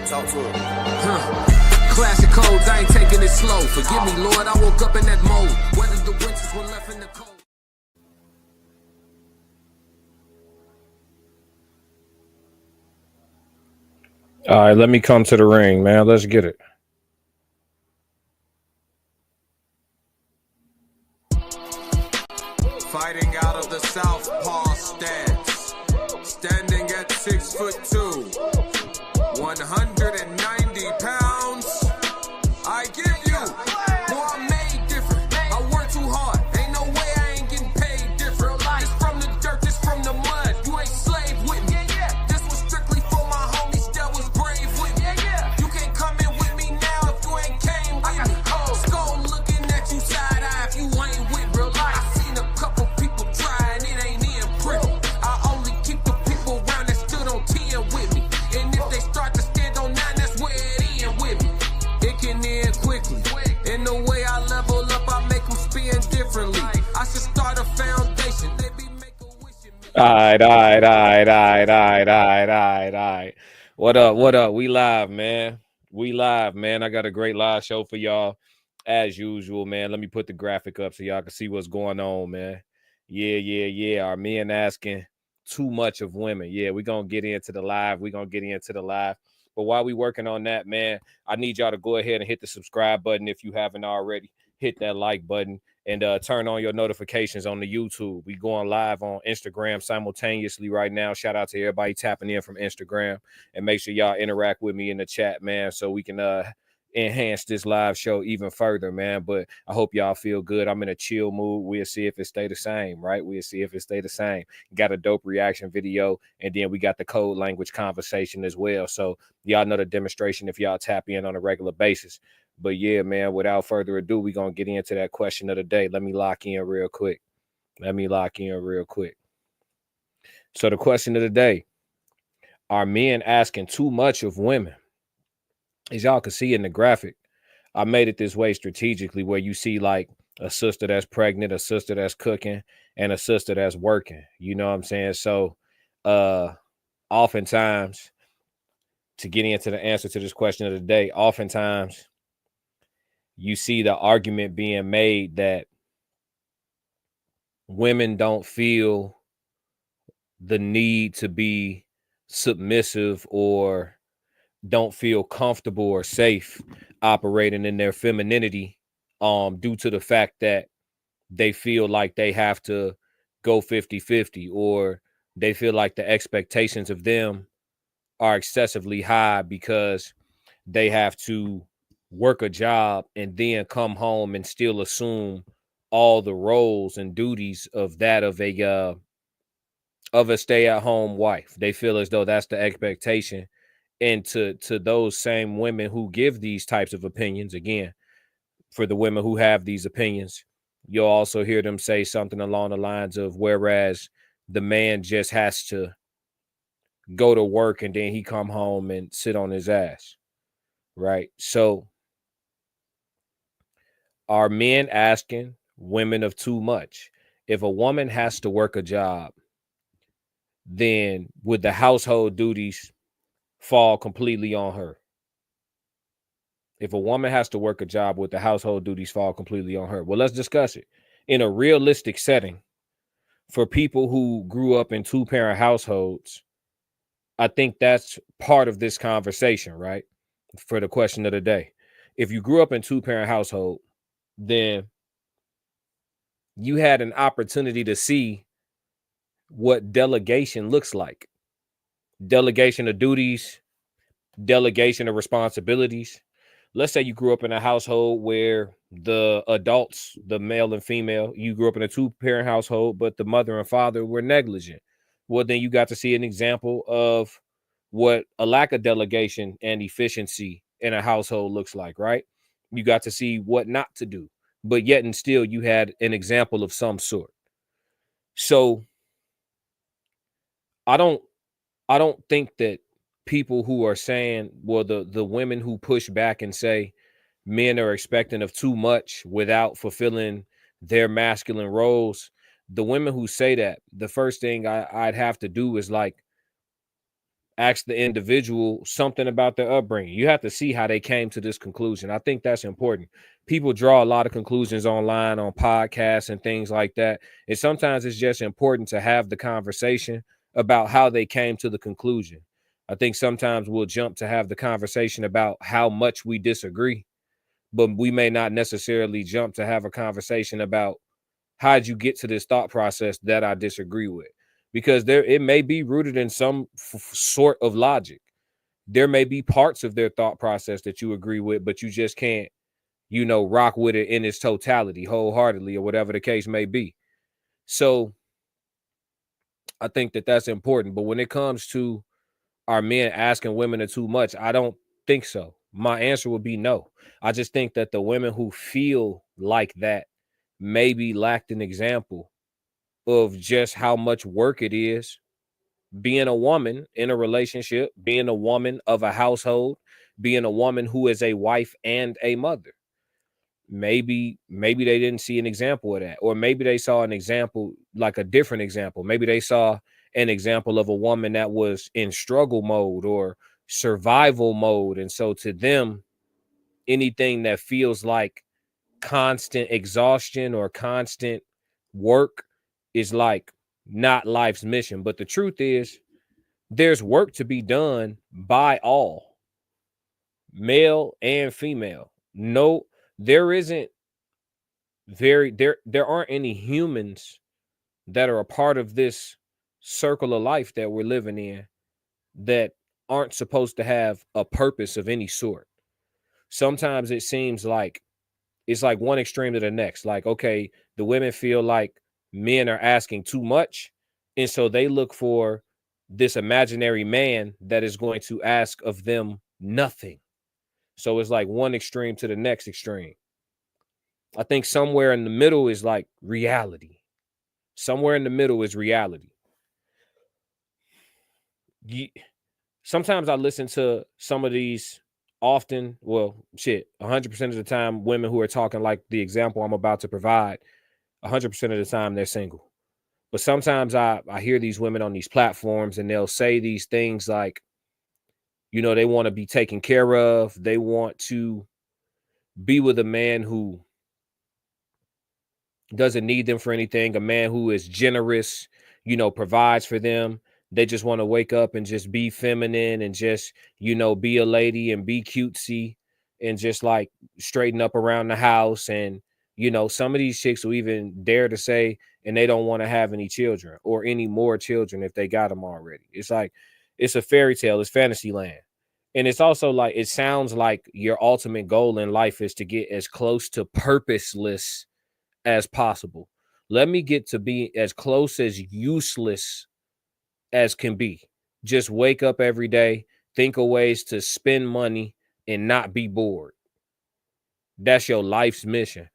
Talk to him. Classic codes, I ain't taking it slow. Forgive me, Lord, I woke up in that mode. Whether the winters were left in the cold. All right, let me come to the ring, man. Let's get it. Fighting out of the southpaw stance. Standing at 6'2", 190 pounds. I give you, boy, I'm made different. I work too hard. Ain't no way I ain't getting paid different. This from the dirt, this from the mud. You ain't slave with me. This was strictly for my homies that was brave with me. You can't come in with me now if you ain't came with me. Skull looking at you side eye if you ain't with real life. I seen a couple people try and it ain't in print. I only keep the people around that stood on 10 with me. And if they start to stand on 9, that's where it end with me. It can end quickly. In the way I level up, I make them spin differently. I should start a foundation. They be make a wish in me. All right. What up? We live, man. I got a great live show for y'all as usual, man. Let me put the graphic up so y'all can see what's going on, man. Yeah. Are men asking too much of women? Yeah, we're going to get into the live. But while we working on that, man, I need y'all to go ahead and hit the subscribe button if you haven't already. Hit that like button and turn on your notifications on the YouTube. We going live on Instagram simultaneously right now. Shout out to everybody tapping in from Instagram, and make sure y'all interact with me in the chat, man, so we can enhance this live show even further, man. But I hope y'all feel good. I'm in a chill mood. We'll see if it stay the same, right? Got a dope reaction video, and then we got the code language conversation as well. So y'all know the demonstration if y'all tap in on a regular basis. But yeah, man, without further ado, we're going to get into that question of the day. Let me lock in real quick. So the question of the day: are men asking too much of women? As y'all can see in the graphic, I made it this way strategically, where you see like a sister that's pregnant, a sister that's cooking, and a sister that's working. You know what I'm saying? So oftentimes, to get into the answer to this question of the day, oftentimes you see the argument being made that women don't feel the need to be submissive or don't feel comfortable or safe operating in their femininity due to the fact that they feel like they have to go 50-50, or they feel like the expectations of them are excessively high because they have to work a job and then come home and still assume all the roles and duties of that of a stay-at-home wife. They feel as though that's the expectation. And to those same women who give these types of opinions, again, for the women who have these opinions, you'll also hear them say something along the lines of, whereas the man just has to go to work and then he come home and sit on his ass, right? So are men asking women of too much? If a woman has to work a job, then would the household duties fall completely on her? If a woman has to work a job, would the household duties fall completely on her? Well, let's discuss it. In a realistic setting, for people who grew up in two-parent households, I think that's part of this conversation, right? For the question of the day. If you grew up in two-parent household, then you had an opportunity to see what delegation looks like. Delegation of duties, delegation of responsibilities. Let's say you grew up in a household where the adults, the male and female, you grew up in a two-parent household, but the mother and father were negligent. Well, then you got to see an example of what a lack of delegation and efficiency in a household looks like, right? You got to see what not to do, but yet and still you had an example of some sort. So I don't think that people who are saying, well, the women who push back and say men are expecting of too much without fulfilling their masculine roles, the women who say that, the first thing I'd have to do is like ask the individual something about their upbringing. You have to see how they came to this conclusion. I think that's important. People draw a lot of conclusions online on podcasts and things like that. And sometimes it's just important to have the conversation about how they came to the conclusion. I think sometimes we'll jump to have the conversation about how much we disagree, but we may not necessarily jump to have a conversation about how'd you get to this thought process that I disagree with, because it may be rooted in some sort of logic. There may be parts of their thought process that you agree with, but you just can't, rock with it in its totality, wholeheartedly, or whatever the case may be. So I think that that's important. But when it comes to are men asking women to too much, I don't think so. My answer would be no. I just think that the women who feel like that maybe lacked an example of just how much work it is being a woman in a relationship, being a woman of a household, being a woman who is a wife and a mother. Maybe they didn't see an example of that, or maybe they saw an example, like a different example. Maybe they saw an example of a woman that was in struggle mode or survival mode, and so to them, anything that feels like constant exhaustion or constant work is like not life's mission. But the truth is, there's work to be done by all, male and female. No, there isn't there aren't any humans that are a part of this circle of life that we're living in that aren't supposed to have a purpose of any sort. Sometimes it seems like it's like one extreme to the next. Like, okay, the women feel like men are asking too much, and so they look for this imaginary man that is going to ask of them nothing. So it's like one extreme to the next extreme. I think somewhere in the middle is like reality. Somewhere in the middle is reality. Sometimes I listen to some of these 100% of the time, women who are talking like the example I'm about to provide, 100% of the time they're single. But sometimes I hear these women on these platforms and they'll say these things like, they want to be taken care of. They want to be with a man who doesn't need them for anything, a man who is generous, provides for them. They just want to wake up and just be feminine and just, be a lady and be cutesy and just like straighten up around the house. And, some of these chicks will even dare to say, and they don't want to have any children or any more children if they got them already. It's like, it's a fairy tale. It's fantasy land. And it's also like, it sounds like your ultimate goal in life is to get as close to purposeless as possible. Let me get to be as close as useless as can be. Just wake up every day, think of ways to spend money and not be bored. That's your life's mission.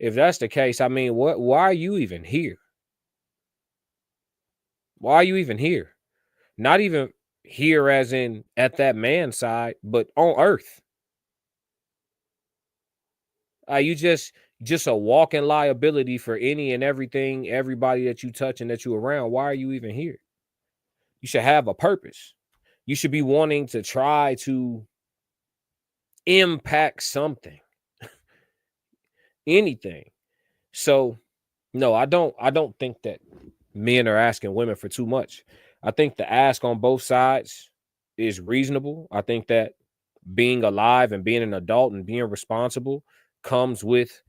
If that's the case, I mean, why are you even here? Why are you even here? Not even here as in at that man's side, but on earth. You just a walking liability for any and everything, everybody that you touch and that you around. Why are you even here? You should have a purpose. You should be wanting to try to impact something, anything. So no, I don't think that men are asking women for too much. I think the ask on both sides is reasonable. I think that being alive and being an adult and being responsible comes with,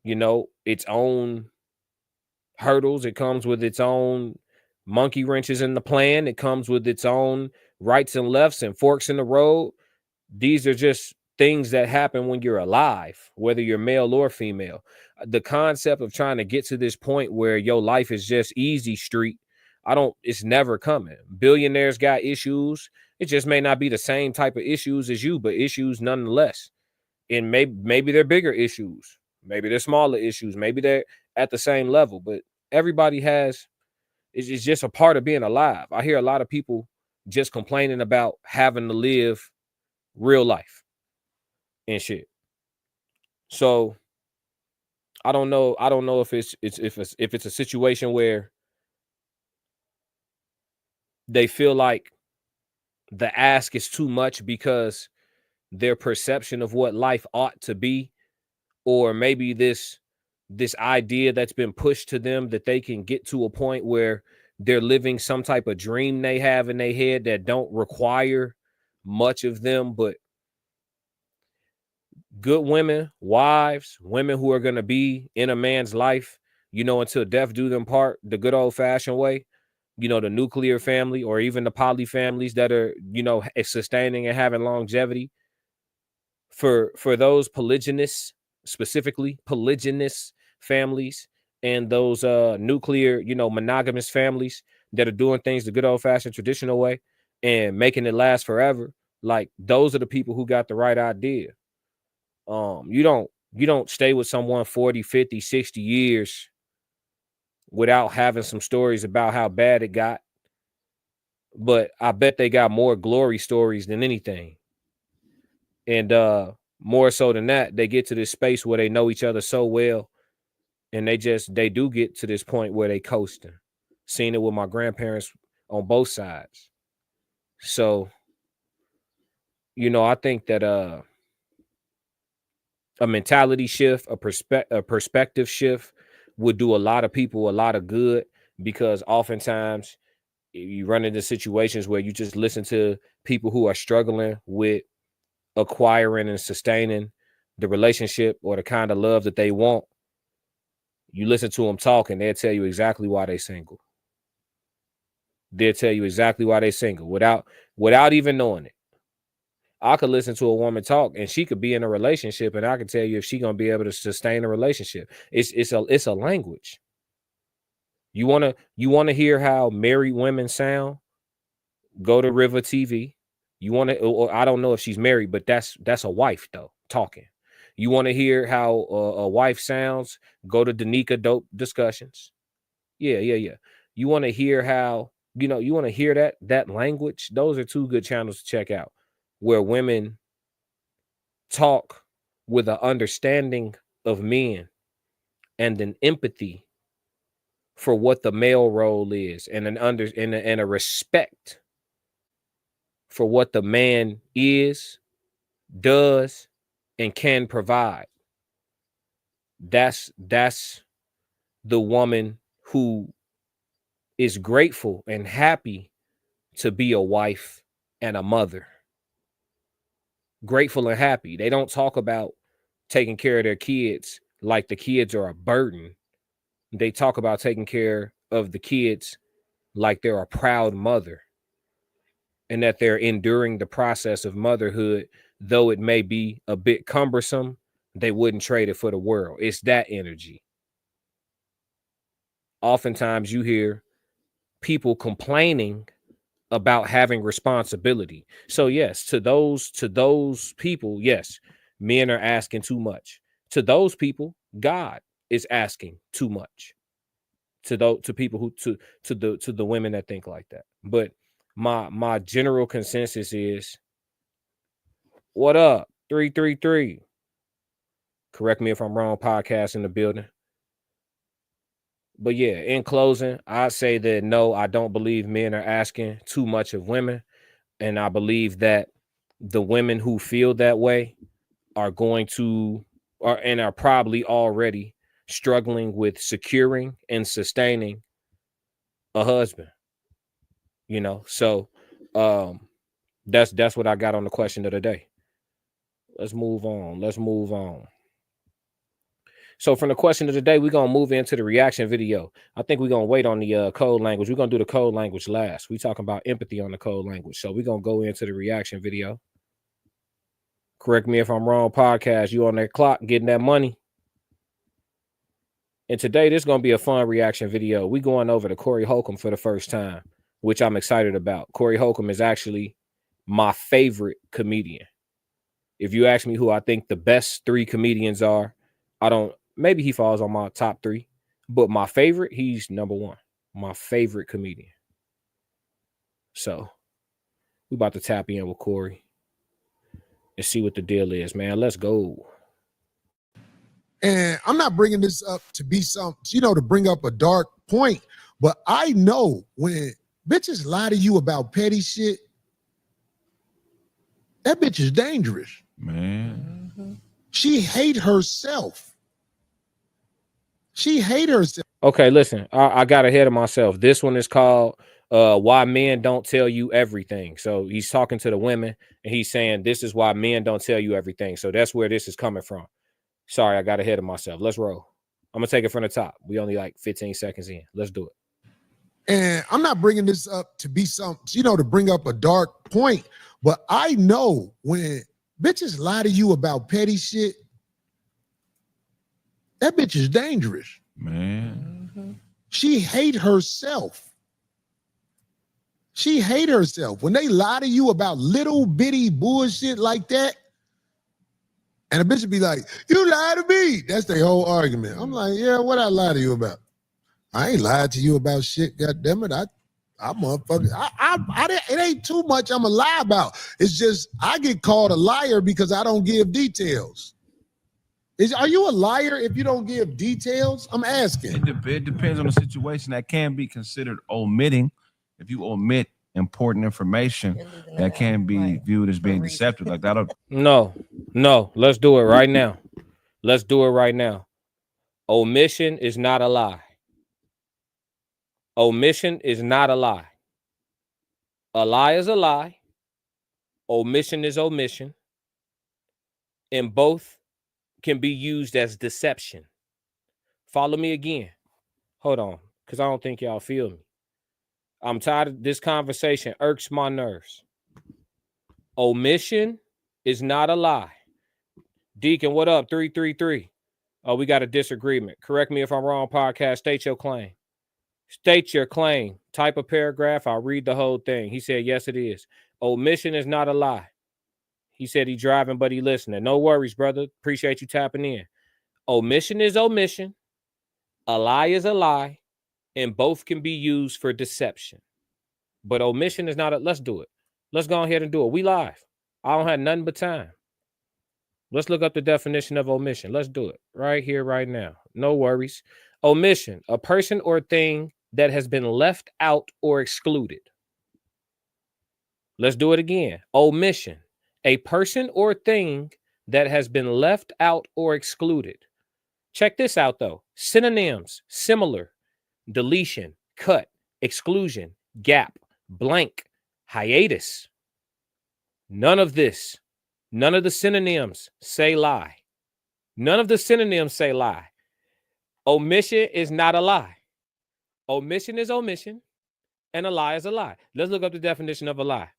its own hurdles. It comes with its own monkey wrenches in the plan. It comes with its own rights and lefts and forks in the road. These are just things that happen when you're alive, whether you're male or female. The concept of trying to get to this point where your life is just easy street, it's never coming. Billionaires got issues. It just may not be the same type of issues as you, but issues nonetheless. And maybe they're bigger issues. Maybe they're smaller issues. Maybe they're at the same level, but everybody it's just a part of being alive. I hear a lot of people just complaining about having to live real life and shit. So I don't know if it's a situation where they feel like the ask is too much because their perception of what life ought to be, or maybe this idea that's been pushed to them that they can get to a point where they're living some type of dream they have in their head that don't require much of them, but good women, wives, women who are going to be in a man's life, you know, until death do them part, the good old fashioned way, you know, the nuclear family or even the poly families that are, you know, sustaining and having longevity. For those polygynous, specifically polygynous families, and those nuclear, you know, monogamous families that are doing things the good old fashioned traditional way and making it last forever, like those are the people who got the right idea. You don't stay with someone 40, 50, 60 years without having some stories about how bad it got. But I bet they got more glory stories than anything. And more so than that, they get to this space where they know each other so well, and they do get to this point where they coasting. Seen it with my grandparents on both sides. So, you know, I think that a mentality shift, a perspective shift would do a lot of people a lot of good, because oftentimes you run into situations where you just listen to people who are struggling with acquiring and sustaining the relationship or the kind of love that they want. You listen to them talk and they'll tell you exactly why they're single. They'll tell you exactly why they're single without even knowing it. I could listen to a woman talk and she could be in a relationship and I can tell you if she's gonna be able to sustain a relationship. It's a language. You wanna hear how married women sound? Go to River TV. You want to, or I don't know if she's married, but that's a wife though talking. You want to hear how a wife sounds? Go to Danica Dope Discussions. Yeah. You want to hear how, you know, you want to hear that language? Those are two good channels to check out, where women talk with an understanding of men and an empathy for what the male role is, and and a respect for what the man is, does, and can provide. That's the woman who is grateful and happy to be a wife and a mother. Grateful and happy. They don't talk about taking care of their kids like the kids are a burden. They talk about taking care of the kids like they're a proud mother, and that they're enduring the process of motherhood, though it may be a bit cumbersome. They wouldn't trade it for the world. It's that energy. Oftentimes you hear people complaining about having responsibility. So yes, to those people, yes, men are asking too much. To those people, God is asking too much. To people who to the women that think like that. But my general consensus is, what up? 333. Correct me if I'm wrong, podcast in the building. But yeah, in closing, I say that no, I don't believe men are asking too much of women. And I believe that the women who feel that way are are probably already struggling with securing and sustaining a husband. You know, so that's what I got on the question of the day. Let's move on. So from the question of the day, we're going to move into the reaction video. I think we're going to wait on the code language. We're going to do the code language last. We're talking about empathy on the code language. So we're going to go into the reaction video. Correct me if I'm wrong, podcast. You on that clock getting that money. And today, this is going to be a fun reaction video. We're going over to Corey Holcomb for the first time, which I'm excited about. Corey Holcomb is actually my favorite comedian. If you ask me who I think the best 3 comedians are, maybe he falls on my top 3, but my favorite, he's number 1. My favorite comedian. So we about to tap in with Corey and see what the deal is, man. Let's go. And I'm not bringing this up to be to bring up a dark point, but I know when bitches lie to you about petty shit, that bitch is dangerous. Man. She hate herself. She hate herself. Okay, listen, I got ahead of myself. This one is called Why Men Don't Tell You Everything. So he's talking to the women and he's saying this is why men don't tell you everything. So that's where this is coming from. Sorry, I got ahead of myself. Let's roll. I'm gonna take it from the top. We only like 15 seconds in. Let's do it. And I'm not bringing this up to be some, to bring up a dark point, but I know when bitches lie to you about petty shit, that bitch is dangerous. Man. She hate herself. She hate herself. When they lie to you about little bitty bullshit like that, and a bitch would be like, you lied to me. That's their whole argument. I'm like, yeah, what I lie to you about? I ain't lied to you about shit, goddammit. I motherfucker. It ain't too much I'm a lie about. It's just I get called a liar because I don't give details. Are you a liar if you don't give details? I'm asking. It depends on the situation. That can be considered omitting. If you omit important information, that can be viewed as being deceptive. Like that. No. Let's do it right now. Let's do it right now. Omission is not a lie. Omission is not a lie. A lie is a lie. Omission is omission. And both can be used as deception. Follow me again. Hold on, because I don't think y'all feel me. I'm tired of this conversation. Irks my nerves. Omission is not a lie. Deacon, what up? 333. Oh, we got a disagreement. Correct me if I'm wrong, podcast. State your claim. State your claim. Type a paragraph. I'll read the whole thing. He said, yes, it is. Omission is not a lie. He said he driving, but he listening. No worries, brother. Appreciate you tapping in. Omission is omission. A lie is a lie. And both can be used for deception. But omission is not a... Let's do it. Let's go ahead and do it. We live. I don't have nothing but time. Let's look up the definition of omission. Let's do it right here, right now. No worries. Omission, a person or thing that has been left out or excluded. Let's do it again. Omission, a person or thing that has been left out or excluded. Check this out, though. Synonyms: similar, deletion, cut, exclusion, gap, blank, hiatus. None of this. None of the synonyms say lie. None of the synonyms say lie. Omission is not a lie. Omission is omission, and a lie is a lie. Let's look up the definition of a lie,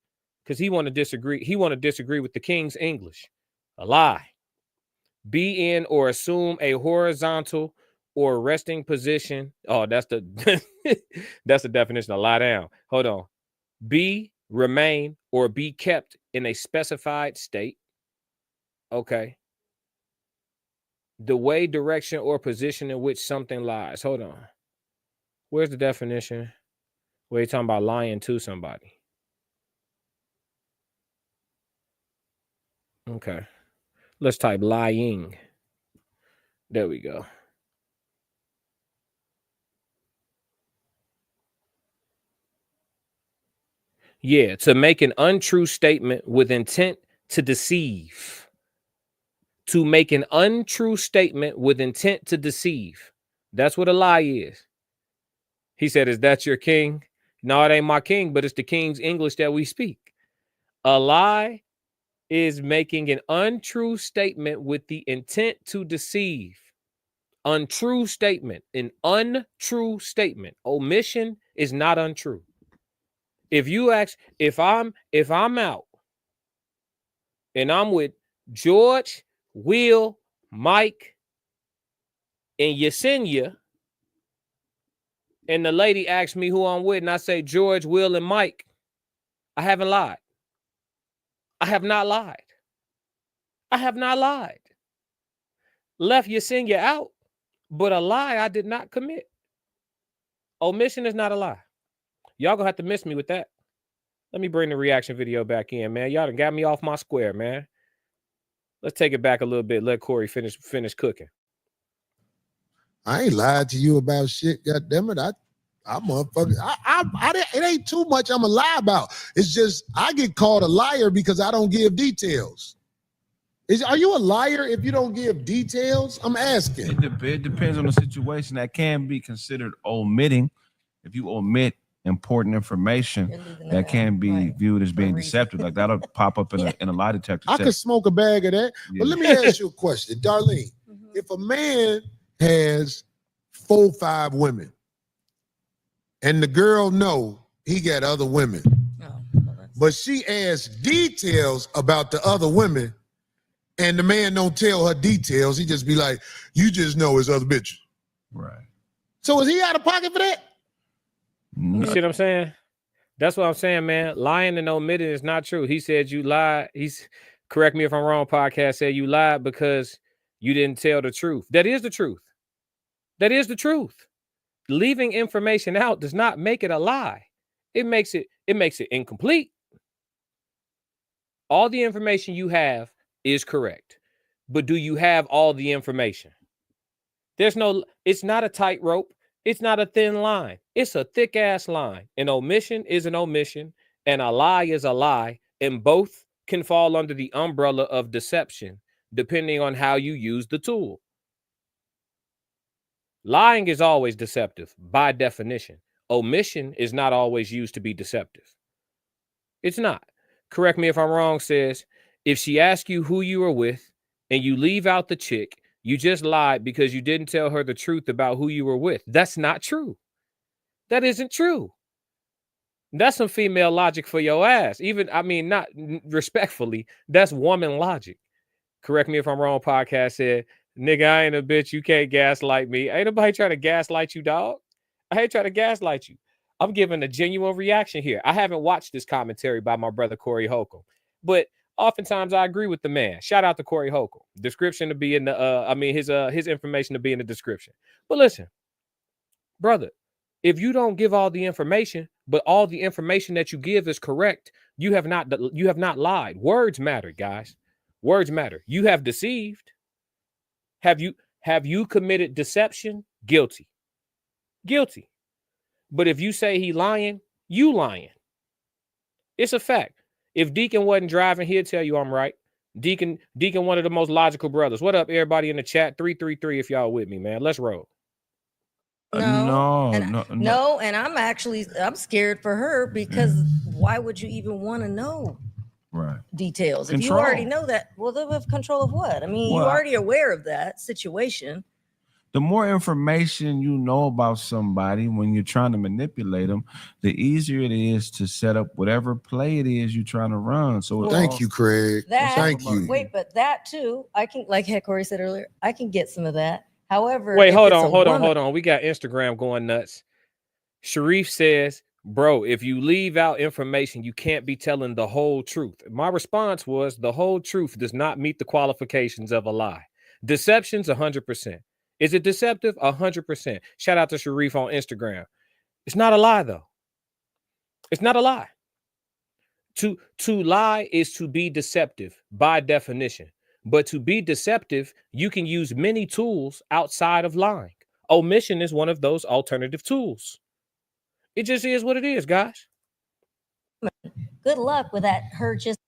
because he want to disagree. He want to disagree with the King's English. A lie: be in or assume a horizontal or resting position. Oh, that's the that's the definition of lie down. Hold on. Be, remain, or be kept in a specified state. Okay. The way, direction, or position in which something lies. Hold on. Where's the definition? Where you talking about lying to somebody? Okay. Let's type lying. There we go. Yeah, to make an untrue statement with intent to deceive. To make an untrue statement with intent to deceive. That's what a lie is. He said, is that your king? No, it ain't my king, but it's the King's English that we speak. A lie is making an untrue statement with the intent to deceive. Untrue statement, an untrue statement. Omission is not untrue. If you ask, if I'm out and I'm with George, Will, Mike, and Yesenia, and the lady asks me who I'm with, and I say George, Will, and Mike, I haven't lied. I have not lied. I have not lied. Left Yesenia out, but a lie I did not commit. Omission is not a lie. Y'all gonna have to miss me with that. Let me bring the reaction video back in, man. Y'all done got me off my square, man. Let's take it back a little bit. Let Corey finish cooking. I ain't lied to you about shit, goddammit. It ain't too much I'm a lie about. It's just I get called a liar because I don't give details. Are you a liar if you don't give details? I'm asking. It depends on the situation. That can be considered omitting. If you omit important information, that can be viewed as being deceptive. Like that'll pop up in a lie detector. I could smoke a bag of that. Yeah. But let me ask you a question, Darlene. If a man has 4, 5 women, and the girl know he got other women, but she asks details about the other women, and the man don't tell her details, he just be like, you just know his other bitches. Right. So is he out of pocket for that? You see what I'm saying? That's what I'm saying, man. Lying and omitting is not true. He said you lied. Correct me if I'm wrong, podcast said you lied because you didn't tell the truth. That is the truth. That is the truth. Leaving information out does not make it a lie. It makes it incomplete. All the information you have is correct. But do you have all the information? It's not a tightrope. It's not a thin line. It's a thick ass line. An omission is an omission and a lie is a lie. And both can fall under the umbrella of deception, depending on how you use the tool. Lying is always deceptive by definition. Omission is not always used to be deceptive. It's not. Correct me if I'm wrong, says, if she asks you who you were with and you leave out the chick, you just lied because you didn't tell her the truth about who you were with. That's not true. That isn't true. That's some female logic for your ass. Not respectfully, that's woman logic. Correct me if I'm wrong, podcast said, nigga, I ain't a bitch. You can't gaslight me. Ain't nobody trying to gaslight you, dog. I ain't trying to gaslight you. I'm giving a genuine reaction here. I haven't watched this commentary by my brother Corey Holcomb, but oftentimes I agree with the man. Shout out to Corey Holcomb. Description to be in the his information to be in the description. But listen, brother, if you don't give all the information, but all the information that you give is correct, you have not lied. Words matter, guys. Words matter. You have deceived. Have you committed deception? Guilty. Guilty. But if you say he lying, you lying. It's a fact. If Deacon wasn't driving, he'll tell you I'm right. Deacon, one of the most logical brothers. What up, everybody in the chat? 333 if y'all with me, man. Let's roll. No, and I'm scared for her because why would you even want to know details? If you already know that, well, they have control of what? I mean, you're already aware of that situation. The more information you know about somebody when you're trying to manipulate them, the easier it is to set up whatever play it is you're trying to run. So thank you, Craig. Thank you. Wait, but that too, I can, like Corey said earlier, I can get some of that. However, wait, hold on. We got Instagram going nuts. Sharif says, bro, if you leave out information, you can't be telling the whole truth. My response was the whole truth does not meet the qualifications of a lie. Deception's 100%. Is it deceptive? 100%. Shout out to Sharif on Instagram. It's not a lie, though. It's not a lie. To lie is to be deceptive by definition. But to be deceptive, you can use many tools outside of lying. Omission is one of those alternative tools. It just is what it is, guys. Good luck with that. Her just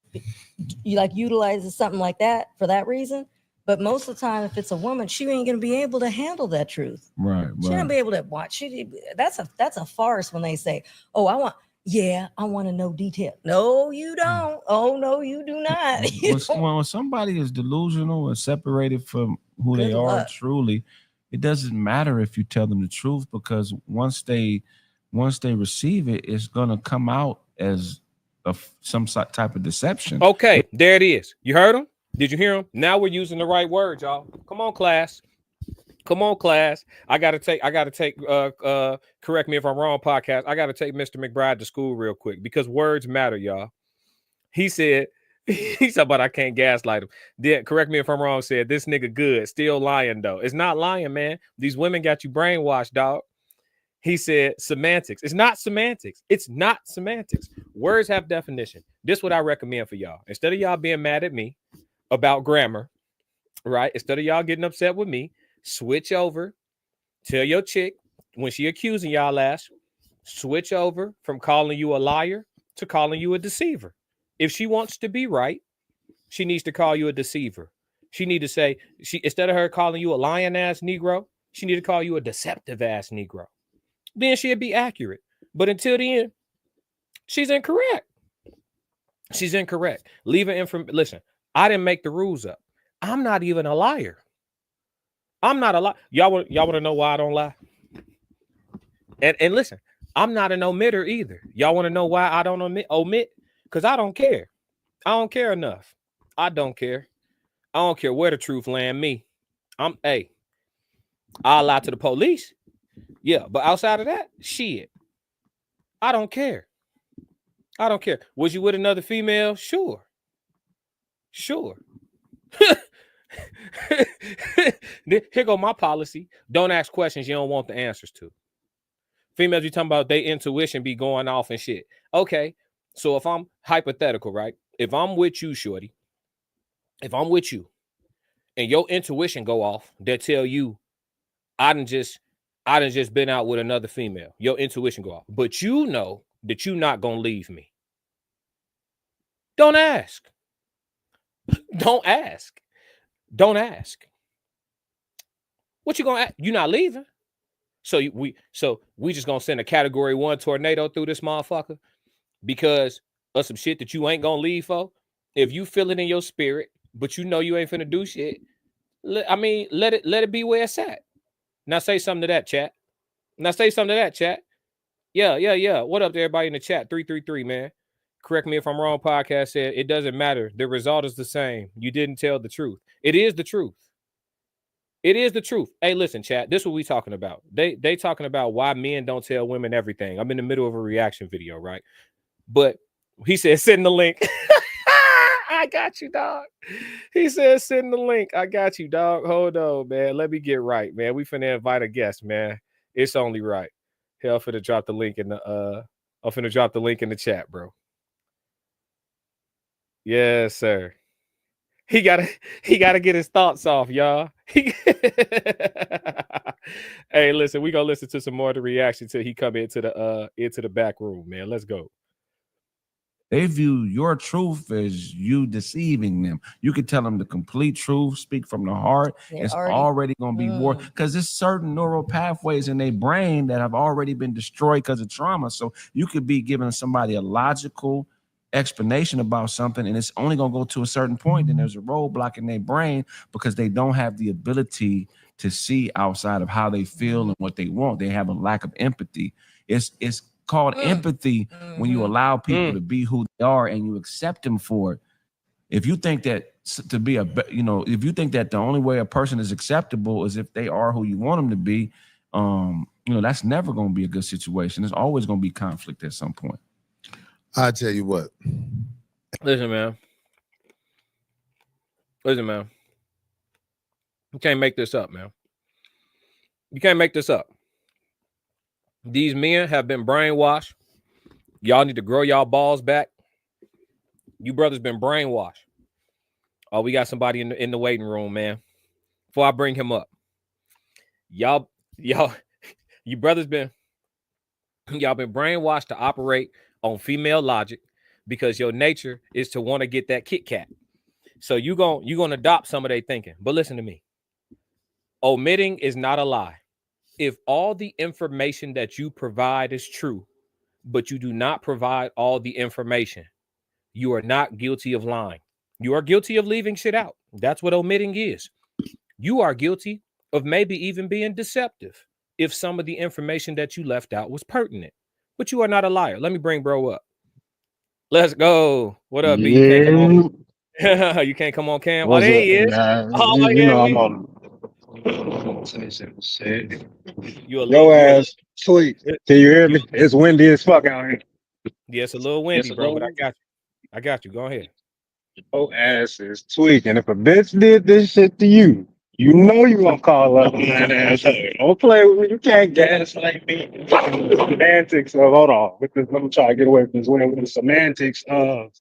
utilizes something like that for that reason. But most of the time, if it's a woman, she ain't gonna be able to handle that truth. Right. She ain't be able to watch. That's a farce when they say, "Oh, I want to know detail." No, you don't. Oh, no, you do not. When somebody is delusional and separated from who they are truly, it doesn't matter if you tell them the truth, because once they receive it, it's gonna come out as some type of deception. Okay, there it is. You heard him? Did you hear him? Now we're using the right word, y'all. Come on, class. Come on, class. I gotta take correct me if I'm wrong, podcast. I gotta take Mr. McBride to school real quick because words matter, y'all. He said, he said, but I can't gaslight him. Correct me if I'm wrong, said this nigga good, still lying though. It's not lying, man. These women got you brainwashed, dog. He said semantics. It's not semantics. It's not semantics. Words have definition. This is what I recommend for y'all. Instead of y'all being mad at me about grammar, right? Instead of y'all getting upset with me, switch over, tell your chick when she accusing y'all ass, switch over from calling you a liar to calling you a deceiver. If she wants to be right, she needs to call you a deceiver. She need to say, instead of her calling you a lying ass Negro, she need to call you a deceptive ass Negro. Then she'll be accurate. But until then, she's incorrect. She's incorrect. Listen, I didn't make the rules up. I'm not even a liar. I'm not a liar. Y'all want to know why I don't lie? And listen, I'm not an omitter either. Y'all want to know why I don't omit? Because I don't care. I don't care enough. I don't care. I don't care where the truth land me. I'll lie to the police. Yeah, but outside of that, shit. I don't care. I don't care. Was you with another female? Sure. Here go my policy. Don't ask questions you don't want the answers to. Females, you talking about their intuition be going off and shit. Okay, so if I'm hypothetical, right? If I'm with you, shorty, if I'm with you and your intuition go off that tell you I done just been out with another female, your intuition go off, but you know that you're not gonna leave me. Don't ask. Don't ask. Don't ask. What you gonna ask? You not leaving. So we just gonna send a category 1 tornado through this motherfucker because of some shit that you ain't gonna leave for. If you feel it in your spirit, but you know you ain't finna do shit, let it be where it's at. Now say something to that, chat. Yeah. What up to everybody in the chat? 333, man. Correct me if I'm wrong. Podcast said it doesn't matter. The result is the same. You didn't tell the truth. It is the truth. It is the truth. Hey, listen, chat. This is what we talking about. They talking about why men don't tell women everything. I'm in the middle of a reaction video, right? But he said send the link. I got you, dog. He said send the link. I got you, dog. Hold on, man. Let me get right, man. We finna invite a guest, man. It's only right. Hell, I'm finna drop the link in the chat, bro. Yes, sir. He gotta get his thoughts off, y'all. Hey, listen, we gonna listen to some more of the reaction till he come into the back room, man. Let's go. They view your truth as you deceiving them. You can tell them the complete truth, speak from the heart. It's already going to be more because there's certain neural pathways in their brain that have already been destroyed because of trauma. So you could be giving somebody a logical explanation about something and it's only going to go to a certain point. Then there's a roadblock in their brain because they don't have the ability to see outside of how they feel and what they want. They have a lack of empathy. It's called empathy when you allow people to be who they are and you accept them for it. If you think that if you think that the only way a person is acceptable is if they are who you want them to be, that's never going to be a good situation. There's always going to be conflict at some point. I tell you what. Listen, man. You can't make this up, man. You can't make this up. These men have been brainwashed. Y'all need to grow y'all balls back. You brothers been brainwashed. Oh, we got somebody in the waiting room, man. Before I bring him up, you brothers been brainwashed to operate on female logic because your nature is to want to get that Kit Kat. So you gonna adopt some of their thinking. But listen to me. Omitting is not a lie. If all the information that you provide is true, but you do not provide all the information, you are not guilty of lying. You are guilty of leaving shit out. That's what omitting is. You are guilty of maybe even being deceptive if some of the information that you left out was pertinent. But you are not a liar. Let me bring bro up. Let's go. What up, B? You can't come on. You can't come on cam. What's there he is. I'm on. Your ass sleep. Can you hear me? It's windy as fuck out here. Yeah, it's a little windy, bro, but I got you. Go ahead. Your ass is tweaking. If a bitch did this shit to you, you know you gonna call up that ass. Don't play with me. You can't gaslight me. Semantics of hold on. Let me try to get away from this with the semantics of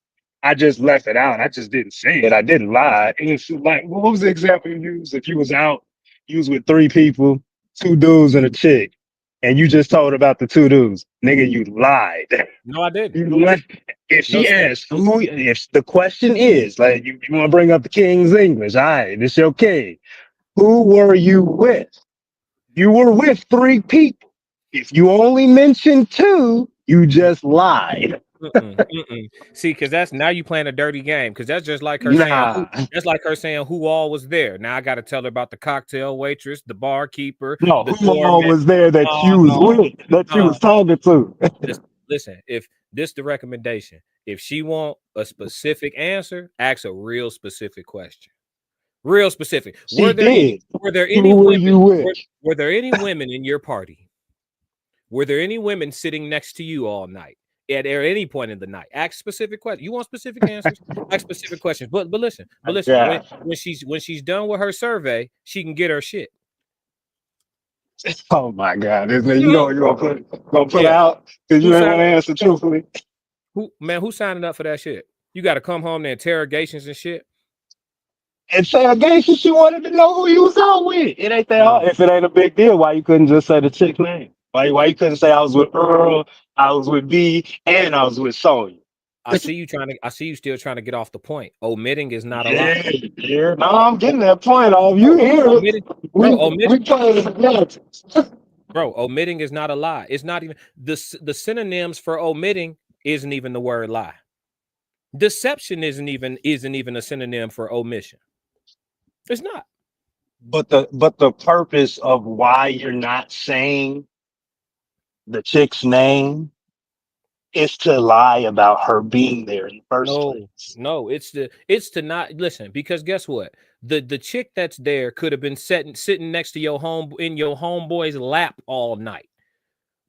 I just left it out. I just didn't say it. I didn't lie. And it's like, what was the example you used? If you was out, you was with 3 people, 2 dudes and a chick. and you just told about the 2 dudes. Nigga, you lied. No, I didn't. You lied. If No, she sir. asks who, if the question is like you want to bring up the King's English, all right, this your king. Who were you with? You were with 3 people. If you only mentioned 2, you just lied. See, because that's now you playing a dirty game. Because that's just like her saying who all was there. Now I got to tell her about the cocktail waitress, the barkeeper. No, the who all was there that you was with, that you was talking to? Listen, if this the recommendation, if she want a specific answer, ask a real specific question. Real specific. Were there any women in your party? Were there any women sitting next to you all night? At any point in the night, ask specific questions. You want specific answers? Ask specific questions. But listen. Yeah. When she's done with her survey, she can get her shit. Oh my God! You know you're gonna put out because you ain't want to answer truthfully. Who's signing up for that shit? You got to come home to interrogations and shit. Interrogations. She wanted to know who you was out with. It ain't that hard. If it ain't a big deal, why you couldn't just say the chick name? Why you couldn't say I was with Earl, I was with B, and I was with Sonya? I see you still trying to get off the point. Omitting is not a lie. Yeah. No, I'm getting that point off. You hear it. Bro, omitting is not a lie. It's not even the synonyms for omitting isn't even the word lie. Deception isn't even a synonym for omission. It's not. But the purpose of why you're not saying the chick's name is to lie about her being there in the first place. No, it's to not listen, because guess what? The chick that's there could have been sitting next to your homeboy's lap all night.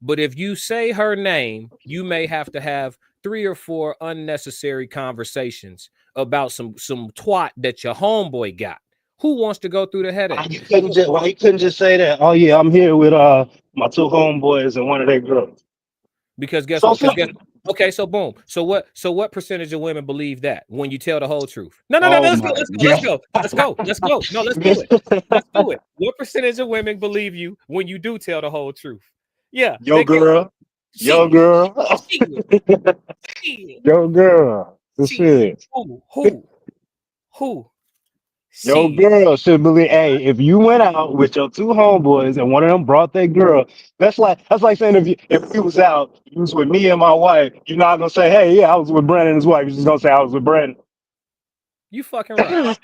But if you say her name, you may have to have 3 or 4 unnecessary conversations about some twat that your homeboy got. Who wants to go through the headache? Why you couldn't just say that? Oh yeah, I'm here with my 2 homeboys and one of their girls. Because guess what? Okay, so boom. So what percentage of women believe that when you tell the whole truth? No. Let's go. No, let's do it. What percentage of women believe you when you do tell the whole truth? Yeah. Your girl. Your girl. Who? Your girl should believe. Hey, if you went out with your 2 homeboys and one of them brought that girl, that's like saying if we was out, you was with me and my wife, you're not gonna say, hey, yeah, I was with Brandon and his wife. You're just gonna say I was with Brandon. You fucking right.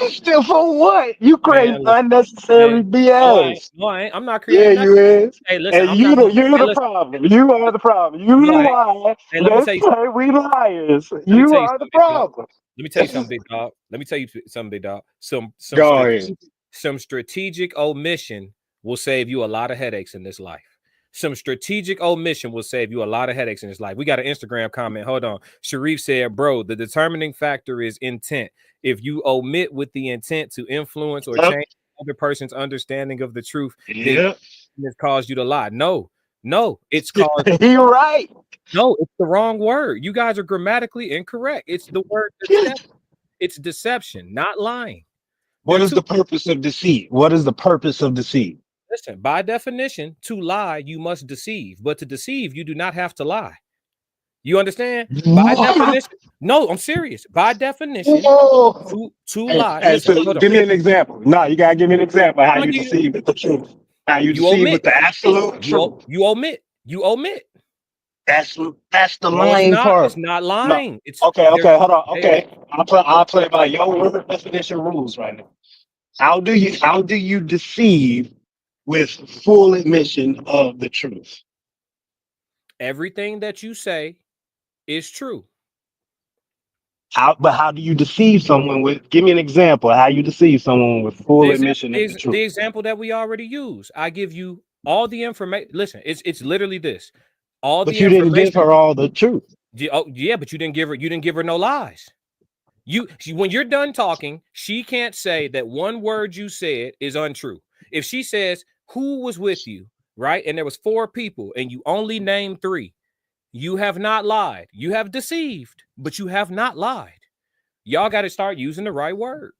Still for what? You create unnecessary BS. No, I ain't. I'm not creating. Yeah, you is. Hey, listen. And you're the problem. You are the problem. You lie. Hey, let me tell you. We liars. You are the problem. Let me tell you something, big dog. Some strategic omission will save you a lot of headaches in this life. Some strategic omission will save you a lot of headaches in this life. We got an Instagram comment. Hold on. Sharif said, bro, the determining factor is intent. If you omit with the intent to influence or change other person's understanding of the truth, then it's caused you to lie. No, it's called. You're right. No, it's the wrong word. You guys are grammatically incorrect. It's the word deception. It's deception, not lying. What is the purpose of deceit? What is the purpose of deceit? Listen, by definition, to lie, you must deceive. But to deceive, you do not have to lie. You understand? By definition. No, I'm serious. By definition, to lie. Listen, so give me an example. No, you gotta give me an example of how you deceive with the truth. How you deceive with the absolute truth. You omit. That's the lying part. It's not lying. No. It's okay. Hold on. Okay, I'll play by your word definition rules right now. How do you deceive with full admission of the truth? Everything that you say is true. How do you deceive someone with? Give me an example of how you deceive someone with full admission of the truth. The example that we already use. I give you all the information. Listen, it's literally this. But you didn't give her all the truth. Yeah, but you didn't give her no lies. When you're done talking, she can't say that one word you said is untrue. If she says who was with you, right, and there was 4 people and you only named 3, you have not lied. You have deceived, but you have not lied. Y'all got to start using the right word.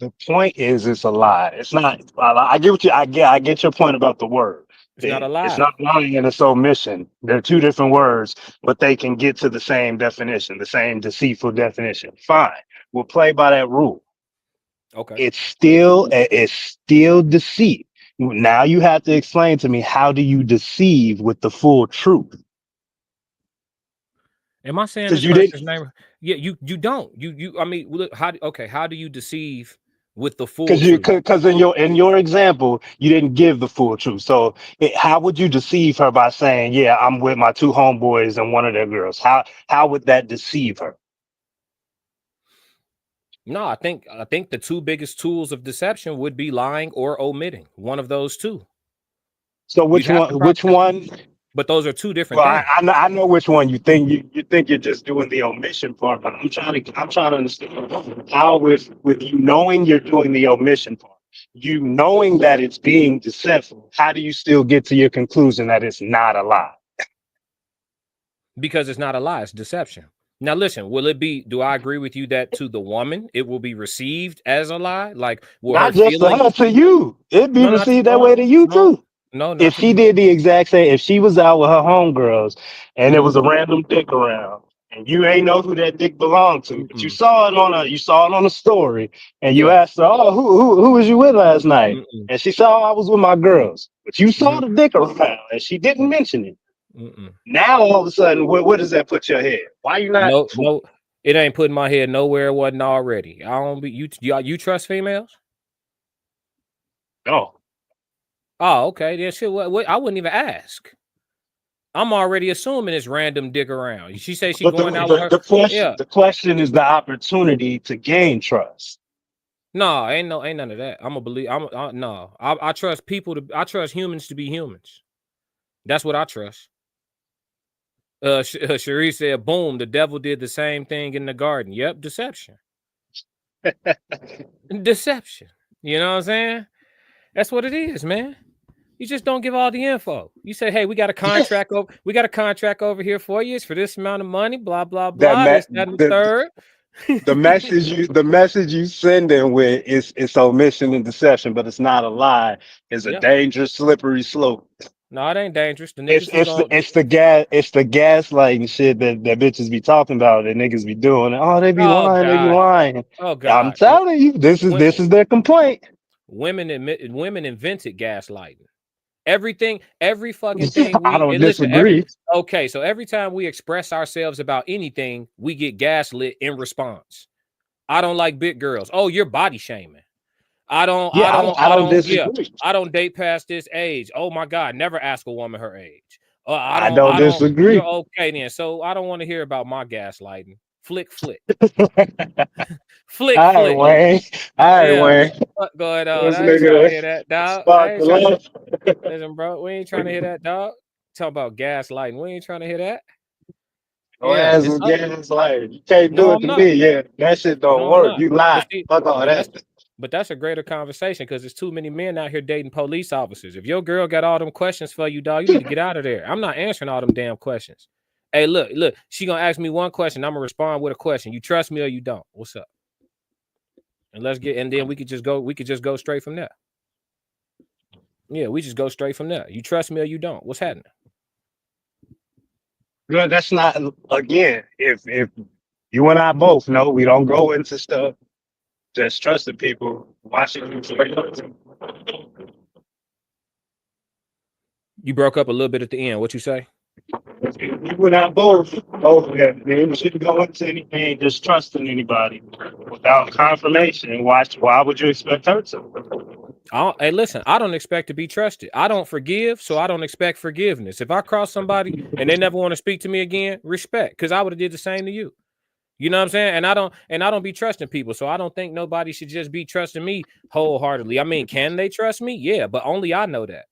The point is, it's a lie. It's not. I get what you. I get your point about the word. It's not a lie. It's not lying and it's omission. They're two different words, but they can get to the same definition, the same deceitful definition. Fine, we'll play by that rule. Okay. It's still deceit. Now you have to explain to me, how do you deceive with the full truth? Am I saying this person's name? Yeah, you don't. I mean, look, how do you deceive with the full truth? Because in your example, you didn't give the full truth. So how would you deceive her by saying, yeah, I'm with my two homeboys and one of their girls? How would that deceive her? No, I think the two biggest tools of deception would be lying or omitting. One of those two. So which one? But those are two different things. I know which one you think you're just doing the omission part, but I'm trying to understand how with you knowing you're doing the omission part, you knowing that it's being deceptive, how do you still get to your conclusion that it's not a lie? Because it's not a lie, it's deception. Now listen, do I agree with you that to the woman it will be received as a lie? Like, not just to you, it'd be received that way to you too. No, if she did the exact same, if she was out with her homegirls and there was a random dick around and you ain't know who that dick belonged to, but you saw it on a story and you asked her, oh, who was you with last night? And she said, oh, I was with my girls, but you saw the dick around and she didn't mention it. Now all of a sudden, where does that put your head? Why you not? No, it ain't putting my head nowhere it wasn't already. I don't be you trust females? No. Oh, okay. Then shit. What? I wouldn't even ask. I'm already assuming it's random dick around. She say she going out with her. The question is the opportunity to gain trust. No, ain't none of that. I'm gonna believe. No. I trust people I trust humans to be humans. That's what I trust. Cherie said, "Boom! The devil did the same thing in the garden." Yep, deception. Deception. You know what I'm saying? That's what it is, man. You just don't give all the info. You say, "Hey, we got a contract over. We got a contract over here for you. It's for this amount of money." Blah blah blah. This, that, and the third. The message you sending with it's omission and deception, but it's not a lie. Is a dangerous, slippery slope. No, it ain't dangerous. It's the gaslighting shit that bitches be talking about, that niggas be doing. Oh, they be lying, they be lying. Oh God, I'm telling you, this is their complaint. Women invented gaslighting. Every fucking thing. I don't disagree. Okay, so every time we express ourselves about anything, we get gaslit in response. I don't like big girls. Oh, you're body shaming. I don't disagree. Yeah, I don't date past this age. Oh my God, never ask a woman her age. I don't disagree. You're okay then. So I don't want to hear about my gaslighting. Flick. Flick. All right, Wayne. What's going on? I ain't trying to hear that, dog. Listen, bro, we ain't trying to hear that, dog. Talk about gaslighting. We ain't trying to hear that. Gaslighting. You can't do it to me. Yeah, that shit don't work. You lie. Fuck all that. But that's a greater conversation because there's too many men out here dating police officers. If your girl got all them questions for you, dog, you need to get out of there. I'm not answering all them damn questions. Hey, look, she gonna ask me one question. I'm gonna respond with a question. You trust me or you don't? What's up? And then we could just go straight from there. Yeah, we just go straight from there. You trust me or you don't? What's happening? No, that's not, again, if you and I both know we don't go into stuff just trusting people, watching you. You broke up a little bit at the end. What you say? You and I both that we shouldn't go into anything just trusting anybody without confirmation. Why would you expect her to? Hey, listen, I don't expect to be trusted. I don't forgive, so I don't expect forgiveness. If I cross somebody and they never want to speak to me again, respect, because I would have did the same to you. You know what I'm saying? And I don't be trusting people. So I don't think nobody should just be trusting me wholeheartedly. I mean, can they trust me? Yeah, but only I know that.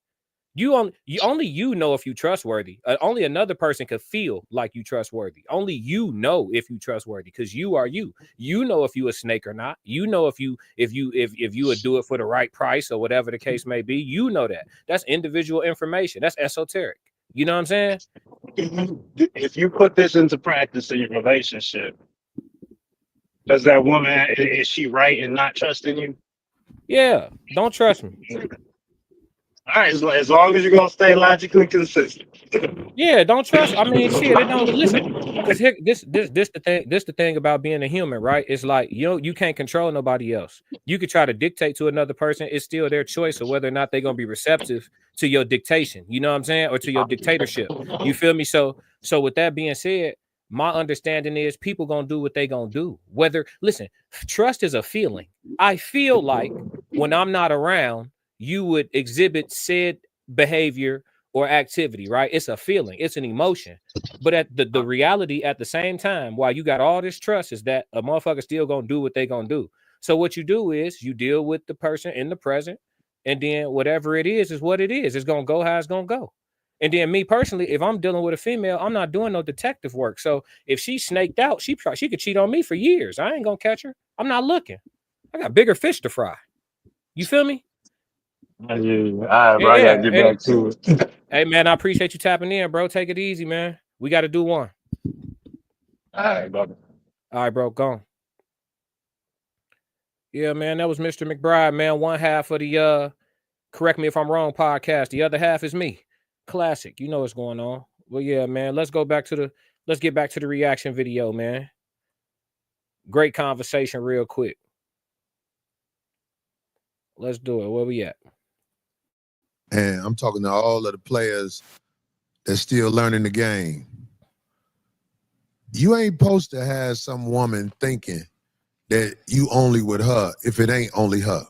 You know if you trustworthy. Only another person could feel like you trustworthy. Only you know if you trustworthy because you are you. You know if you a snake or not. You know if you would do it for the right price or whatever the case may be. You know that. That's individual information. That's esoteric. You know what I'm saying? If you put this into practice in your relationship, Does that woman, is she right in not trusting you? Yeah, don't trust me. All right, as long as you're gonna stay logically consistent. Yeah, don't trust. I mean, shit, it don't listen. Because this the thing about being a human, right? It's like you can't control nobody else. You could try to dictate to another person. It's still their choice of whether or not they're gonna be receptive to your dictation. You know what I'm saying, or to your dictatorship. You feel me? So with that being said, my understanding is people gonna do what they gonna do. Whether listen, trust is a feeling. I feel like when I'm not around, you would exhibit said behavior or activity, right? It's a feeling, it's an emotion. But at the reality at the same time, while you got all this trust, is that a motherfucker still gonna do what they gonna do. So what you do is you deal with the person in the present, and then whatever it is what it is. It's gonna go how it's gonna go. And then me personally, if I'm dealing with a female, I'm not doing no detective work. So if she snaked out, she could cheat on me for years. I ain't gonna catch her. I'm not looking. I got bigger fish to fry. You feel me? All right, bro. I gotta get back to it. Hey, man, I appreciate you tapping in, bro. Take it easy, man. We got to do one. All right, brother. All right, bro. Go. Yeah, man, that was Mr. McBride, man. One half of the Correct Me If I'm Wrong podcast. The other half is me. Classic. You know what's going on. Well, yeah, man. Let's get back to the reaction video, man. Great conversation real quick. Let's do it. Where we at? And I'm talking to all of the players that's still learning the game. You ain't supposed to have some woman thinking that you only with her if it ain't only her.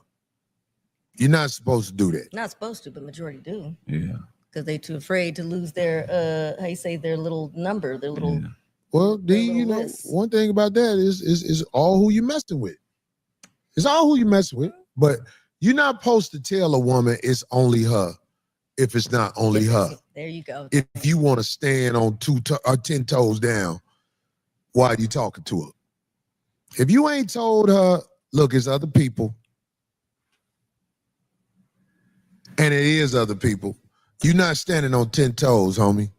You're not supposed to do that. Not supposed to, but majority do. Yeah. Because they too afraid to lose their how you say their little number, their little. Yeah. Well, you know, one thing about that is all who you messing with. It's all who you messing with, but you're not supposed to tell a woman it's only her if it's not only her. There you go. If you want to stand on 10 toes down while you talking to her. If you ain't told her, look, it's other people, and it is other people, you're not standing on 10 toes, homie.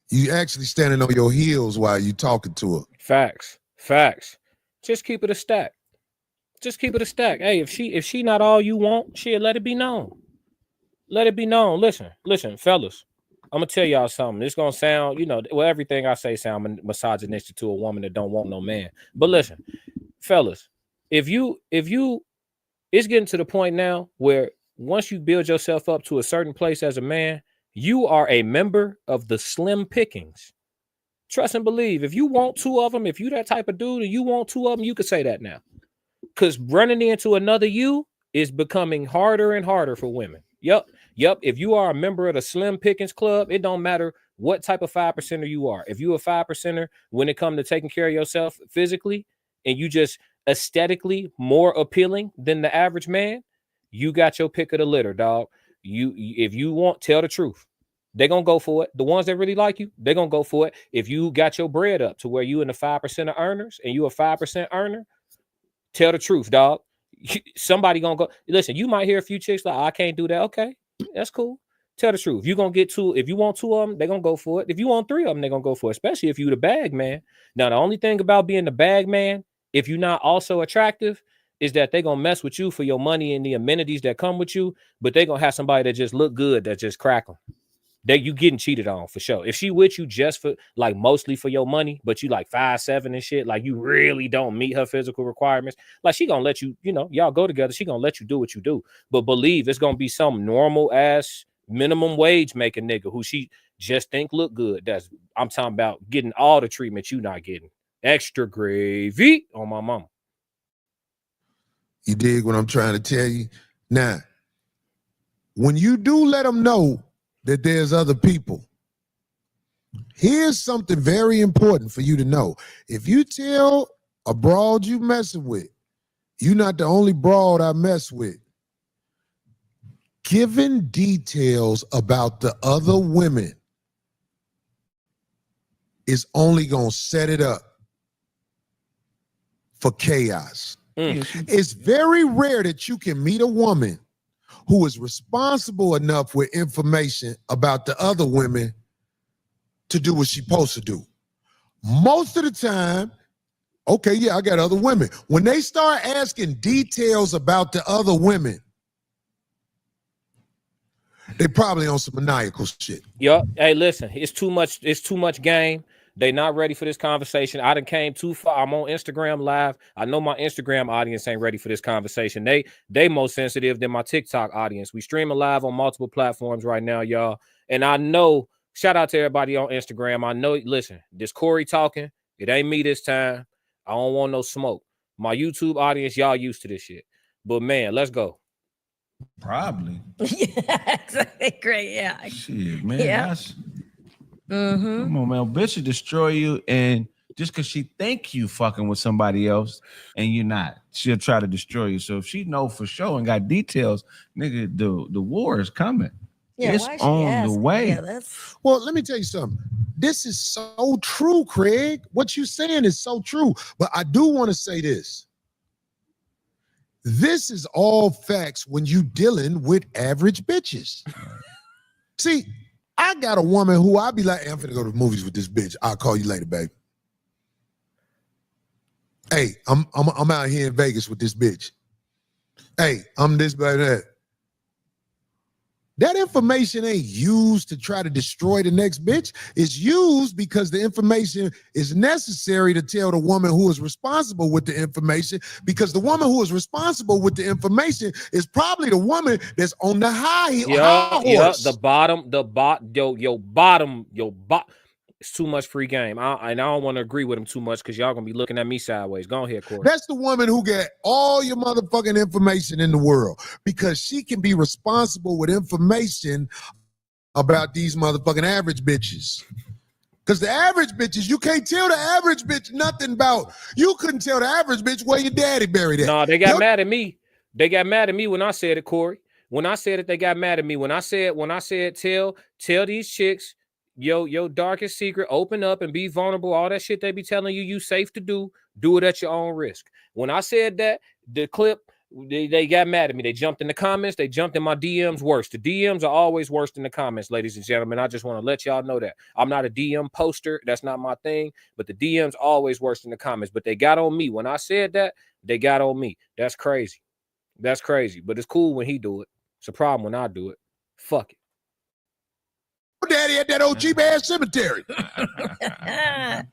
You actually standing on your heels while you talking to her. Facts. Just keep it a stack. Hey, if she not all you want, shit, let it be known. Listen, fellas. I'm gonna tell y'all something. It's gonna sound, everything I say sound misogynistic to a woman that don't want no man. But listen, fellas, if you, it's getting to the point now where once you build yourself up to a certain place as a man, you are a member of the slim pickings. Trust and believe. If you want two of them, if you that type of dude and you want two of them, you could say that now. Because running into another you is becoming harder and harder for women. Yep. If you are a member of the Slim Pickings Club, it don't matter what type of 5%er you are. If you a 5%er when it comes to taking care of yourself physically and you just aesthetically more appealing than the average man, you got your pick of the litter, dog. If you want, tell the truth. They're going to go for it. The ones that really like you, they're going to go for it. If you got your bread up to where you in the 5% of earners and you a 5% earner, tell the truth, dog. Somebody gonna go. Listen, you might hear a few chicks like, I can't do that. Okay, that's cool. Tell the truth. You're gonna get two. If you want two of them, they're gonna go for it. If you want three of them, they're gonna go for it, especially if you the bag man. Now, the only thing about being the bag man, if you're not also attractive, is that they're gonna mess with you for your money and the amenities that come with you, but they're gonna have somebody that just look good, that just crack them. That you getting cheated on for sure. If she with you just for like mostly for your money, but you like 5'7" and shit, like you really don't meet her physical requirements, like she gonna let you, y'all go together, she gonna let you do what you do. But believe it's gonna be some normal ass minimum wage making nigga who she just think look good. I'm talking about getting all the treatment you not getting. Extra gravy on my mama. You dig what I'm trying to tell you? Now, when you do let them know that there's other people, here's something very important for you to know. If you tell a broad you messing with, you're not the only broad I mess with, giving details about the other women is only going to set it up for chaos. It's very rare that you can meet a woman who is responsible enough with information about the other women to do what she's supposed to do. Most of the time, Okay, yeah, I got other women. When they start asking details about the other women, they probably on some maniacal shit. Yup. Hey, listen, it's too much game. They not ready for this conversation. I done came too far. I'm on Instagram Live. I know my Instagram audience ain't ready for this conversation. They more sensitive than my TikTok audience. We streaming live on multiple platforms right now, y'all. And I know, shout out to everybody on Instagram. I know, listen, this Corey talking. It ain't me this time. I don't want no smoke. My YouTube audience, y'all used to this shit. But man, let's go. Probably. Yeah, exactly. Great. Yeah. Shit, man. Yeah. That's, come on, man. Bitch will destroy you, and just because she think you fucking with somebody else and you're not, she'll try to destroy you. So if she know for sure and got details, nigga, the war is coming. Yeah, it's on the way. Yeah, that's... Well, let me tell you something. This is so true, Craig. What you saying is so true. But I do want to say this. This is all facts when you dealing with average bitches. See, I got a woman who I be like, hey, I'm finna go to the movies with this bitch. I'll call you later, baby. Hey, I'm out here in Vegas with this bitch. Hey, I'm this, by that. That information ain't used to try to destroy the next bitch. It's used because the information is necessary to tell the woman who is responsible with the information, because the woman who is responsible with the information is probably the woman that's on the high horse. Yeah, the bottom. It's too much free game. I don't want to agree with him too much because y'all gonna be looking at me sideways. Go ahead, Corey. That's the woman who got all your motherfucking information in the world because she can be responsible with information about these motherfucking average bitches. Because the average bitches, you can't tell the average bitch nothing about. You couldn't tell the average bitch where your daddy buried at. No, they got mad at me. They got mad at me when I said it, Corey. When I said it, they got mad at me. When I said tell these chicks, your darkest secret, open up and be vulnerable. All that shit they be telling you safe to do it at your own risk. When I said that, the clip, they got mad at me. They jumped in the comments. They jumped in my DMs worse. The DMs are always worse than the comments, ladies and gentlemen. I just want to let y'all know that. I'm not a DM poster. That's not my thing. But the DMs always worse than the comments. But they got on me. When I said that, they got on me. That's crazy. That's crazy. But it's cool when he do it. It's a problem when I do it. Fuck it. Daddy at that old cheap ass cemetery. That's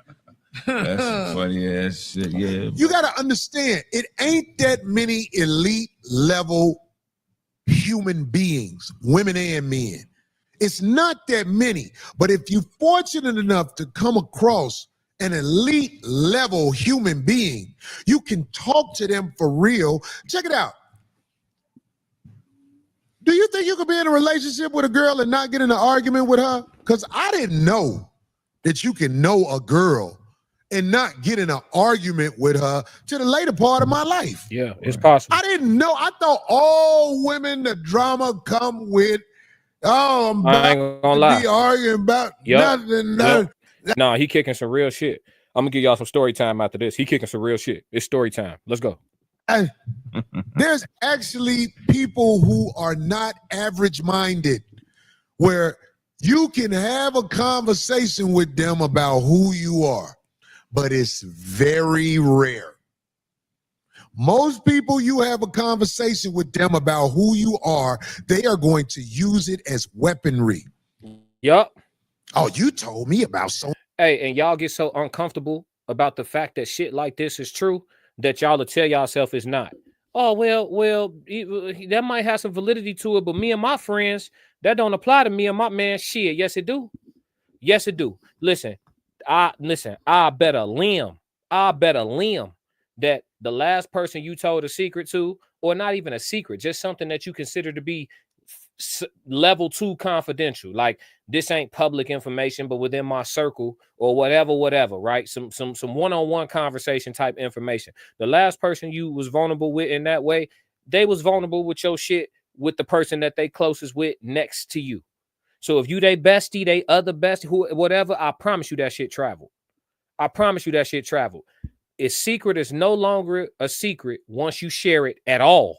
funny ass shit. Yeah. You got to understand, it ain't that many elite level human beings, women and men. It's not that many. But if you're fortunate enough to come across an elite level human being, you can talk to them for real. Check it out. Do you think you could be in a relationship with a girl and not get in an argument with her? Because I didn't know that you can know a girl and not get in an argument with her to the later part of my life. Yeah, it's possible. I didn't know. I thought all women, the drama come with, oh, I'm about to be arguing about nothing. Nah, he kicking some real shit. I'm going to give y'all some story time after this. He kicking some real shit. It's story time. Let's go. There's actually people who are not average-minded where you can have a conversation with them about who you are, but it's very rare. Most people you have a conversation with them about who you are, they are going to use it as weaponry. Yup. Oh, you told me about so. Hey, and y'all get so uncomfortable about the fact that shit like this is true that y'all will tell yourself it's not. Oh, well, that might have some validity to it, but me and my friends, that don't apply to me and my man. Shit, yes, it do. Yes, it do. Listen, I bet a limb that the last person you told a secret to, or not even a secret, just something that you consider to be level 2 confidential, like this ain't public information but within my circle or whatever, right? Some one-on-one conversation type information. The last person you was vulnerable with in that way, they was vulnerable with your shit with the person that they closest with next to you. So if you they bestie, they other bestie, who whatever, I promise you that shit travel. I promise you that shit travel. A secret is no longer a secret once you share it at all.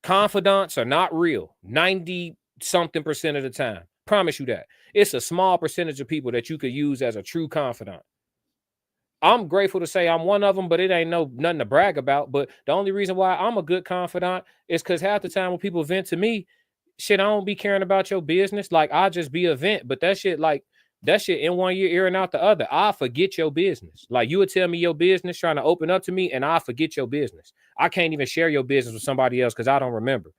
Confidants are not real 90-something% of the time. Promise you that. It's a small percentage of people that you could use as a true confidant. I'm grateful to say I'm one of them, but it ain't nothing to brag about. But the only reason why I'm a good confidant is because half the time when people vent to me, shit, I don't be caring about your business. Like, I just be a vent, but that shit in one ear and out the other. I forget your business. Like, you would tell me your business trying to open up to me, and I forget your business. I can't even share your business with somebody else because I don't remember.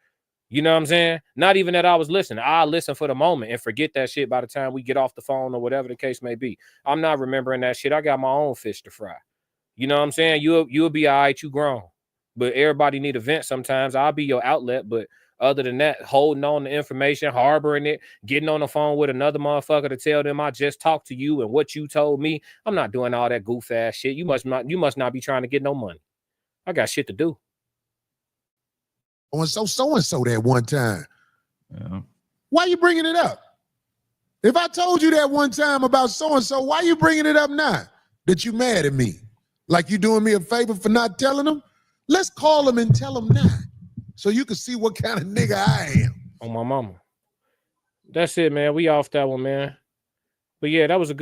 You know what I'm saying? Not even that I was listening. I listen for the moment and forget that shit by the time we get off the phone or whatever the case may be. I'm not remembering that shit. I got my own fish to fry. You know what I'm saying? You'll be all right. You grown. But everybody need a vent sometimes. I'll be your outlet. But other than that, holding on to information, harboring it, getting on the phone with another motherfucker to tell them I just talked to you and what you told me. I'm not doing all that goof ass shit. You must not be trying to get no money. I got shit to do. On so-and-so that one time. Yeah. Why you bringing it up? If I told you that one time about so-and-so, why you bringing it up now? That you mad at me? Like you doing me a favor for not telling them? Let's call them and tell them now. So you can see what kind of nigga I am. On my mama. That's it, man. We off that one, man. But yeah, that was a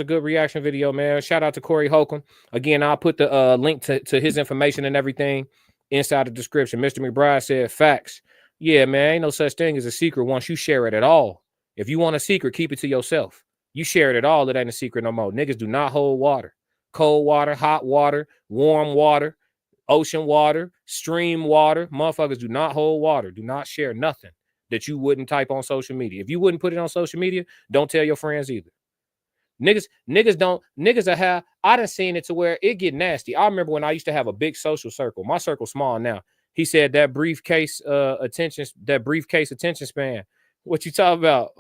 good reaction video, man. Shout out to Corey Holcomb. Again, I'll put the link to his information and everything inside the description. Mr. McBride said facts. Yeah, man, ain't no such thing as a secret once you share it at all. If you want a secret, keep it to yourself. You share it at all, it ain't a secret no more. Niggas do not hold water. Cold water, hot water, warm water, ocean water, stream water. Motherfuckers do not hold water. Do not share nothing that you wouldn't type on social media. If you wouldn't put it on social media, don't tell your friends either. Niggas are have, I done seen it to where it get nasty. I remember when I used to have a big social circle. My circle's small now. He said that briefcase attention span. What you talking about?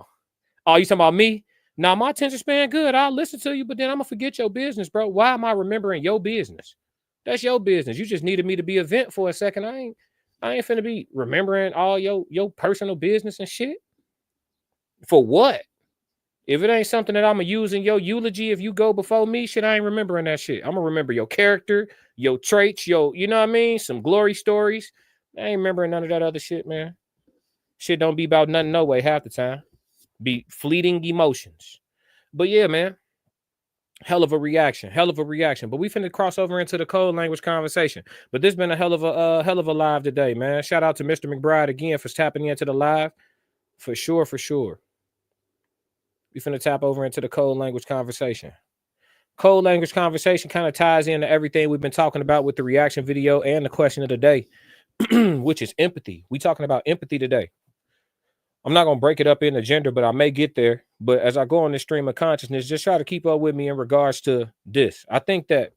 Oh, you talking about me? Now my attention span good. I'll listen to you, but then I'm gonna forget your business, bro. Why am I remembering your business? That's your business. You just needed me to be a vent for a second. I ain't finna be remembering all your personal business and shit. For what? If it ain't something that I'm going to use in your eulogy, if you go before me, shit, I ain't remembering that shit. I'm going to remember your character, your traits, you know what I mean? Some glory stories. I ain't remembering none of that other shit, man. Shit don't be about nothing no way half the time. Be fleeting emotions. But yeah, man. Hell of a reaction. But we finna cross over into the code language conversation. But this been a hell of a live today, man. Shout out to Mr. McBride again for tapping into the live. For sure. We finna tap over into the code language conversation. Code language conversation kind of ties into everything we've been talking about with the reaction video and the question of the day, which is empathy. We talking about empathy today. I'm not going to break it up into gender, but I may get there. But as I go on this stream of consciousness, just try to keep up with me in regards to this. I think that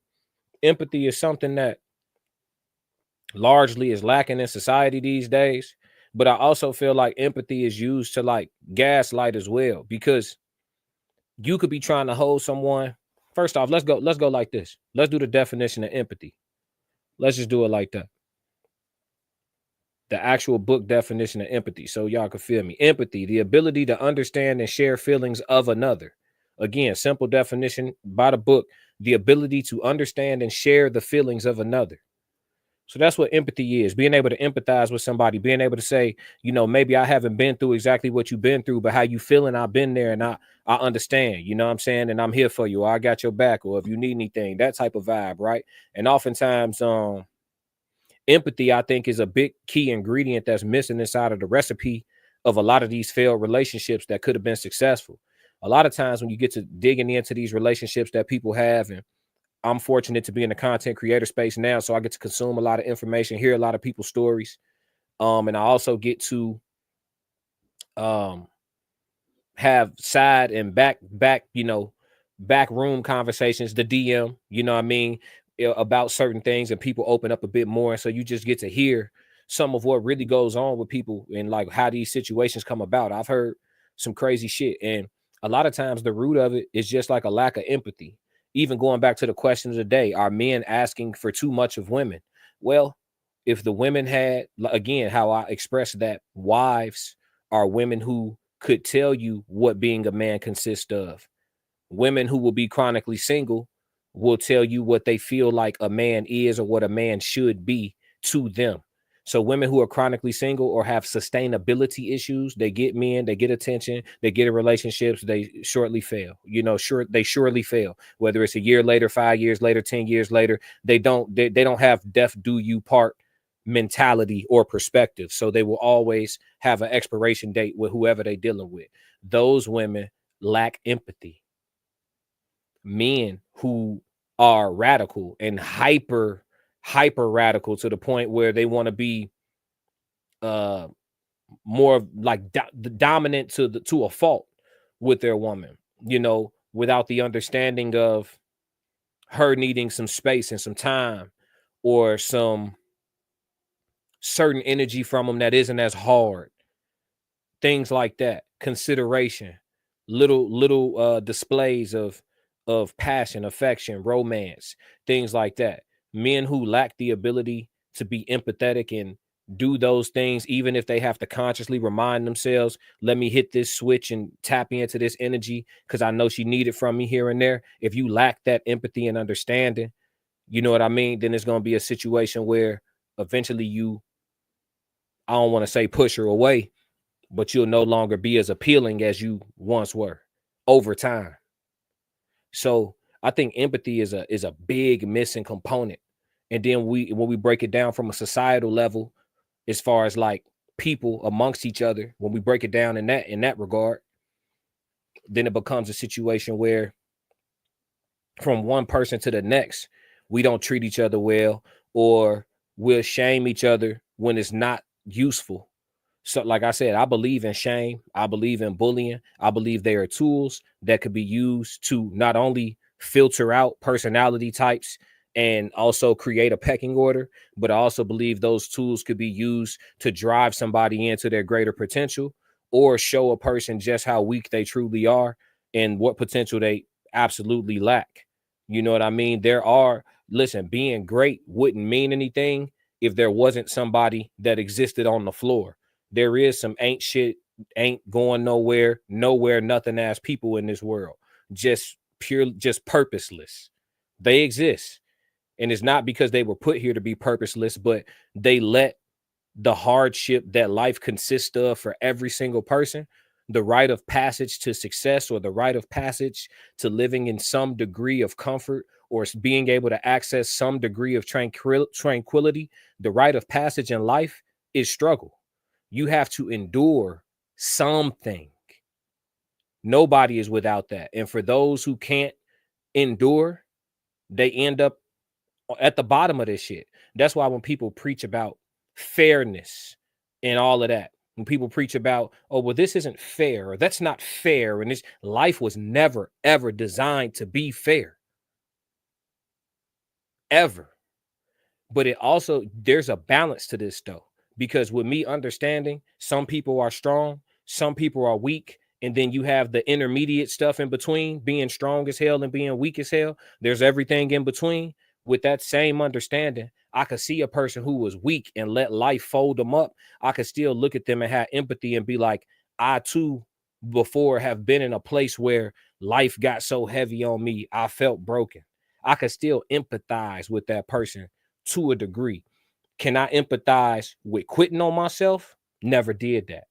empathy is something that largely is lacking in society these days. But I also feel like empathy is used to like gaslight as well, because you could be trying to hold someone. First off, let's go like this. Let's do the definition of empathy. Let's just do it like that. The actual book definition of empathy, so y'all can feel me. Empathy, the ability to understand and share feelings of another. Again, simple definition by the book, the ability to understand and share the feelings of another. So that's what empathy is, being able to empathize with somebody, being able to say, you know, maybe I haven't been through exactly what you've been through, but how you feeling, I've been there and I understand, you know what I'm saying? And I'm here for you, or I got your back, or if you need anything, that type of vibe, right? And oftentimes, empathy, I think, is a big key ingredient that's missing inside of the recipe of a lot of these failed relationships that could have been successful. A lot of times when you get to digging into these relationships that people have, and I'm fortunate to be in the content creator space now, so I get to consume a lot of information, hear a lot of people's stories. And I also get to have side and back room conversations, the DM, you know what I mean, about certain things, and people open up a bit more. And so you just get to hear some of what really goes on with people and like how these situations come about. I've heard some crazy shit. And a lot of times the root of it is just like a lack of empathy. Even going back to the question of the day, are men asking for too much of women? Well, if the women had, again, how I expressed that, wives are women who could tell you what being a man consists of. Women who will be chronically single will tell you what they feel like a man is or what a man should be to them. So women who are chronically single or have sustainability issues, they get men, they get attention, they get in relationships, they shortly fail. They surely fail. Whether it's a year later, 5 years later, 10 years later, they don't have death do you part mentality or perspective. So they will always have an expiration date with whoever they're dealing with. Those women lack empathy. Men who are radical and hyper radical to the point where they want to be more like dominant to a fault with their woman, without the understanding of her needing some space and some time or some certain energy from them that isn't as hard. Things like that. Consideration, little displays of passion, affection, romance, things like that. Men who lack the ability to be empathetic and do those things, even if they have to consciously remind themselves, let me hit this switch and tap into this energy because I know she needed from me here and there. If you lack that empathy and understanding, you know what I mean? Then it's going to be a situation where eventually I don't want to say push her away, but you'll no longer be as appealing as you once were over time. So I think empathy is a big missing component. And then when we break it down from a societal level, as far as like people amongst each other, when we break it down in that regard, then it becomes a situation where from one person to the next, we don't treat each other well, or we'll shame each other when it's not useful. So like I said, I believe in shame. I believe in bullying. I believe they are tools that could be used to not only filter out personality types and also create a pecking order, but I also believe those tools could be used to drive somebody into their greater potential or show a person just how weak they truly are and what potential they absolutely lack. You know what I mean? Being great wouldn't mean anything if there wasn't somebody that existed on the floor. There is some ain't going nowhere, nothing ass people in this world. Just purposeless. They exist. And it's not because they were put here to be purposeless, but they let the hardship that life consists of for every single person, the rite of passage to success or the rite of passage to living in some degree of comfort or being able to access some degree of tranquility, the rite of passage in life is struggle. You have to endure something. Nobody is without that. And for those who can't endure, they end up at the bottom of this shit. That's why when people preach about fairness and all of that, when people preach about, oh, well, this isn't fair, or that's not fair, and this life was never, ever designed to be fair. Ever. But there's a balance to this though. Because with me understanding, some people are strong, some people are weak, and then you have the intermediate stuff in between, being strong as hell and being weak as hell. There's everything in between. With that same understanding, I could see a person who was weak and let life fold them up. I could still look at them and have empathy and be like, I too, before have been in a place where life got so heavy on me, I felt broken. I could still empathize with that person to a degree. Can I empathize with quitting on myself? Never did that.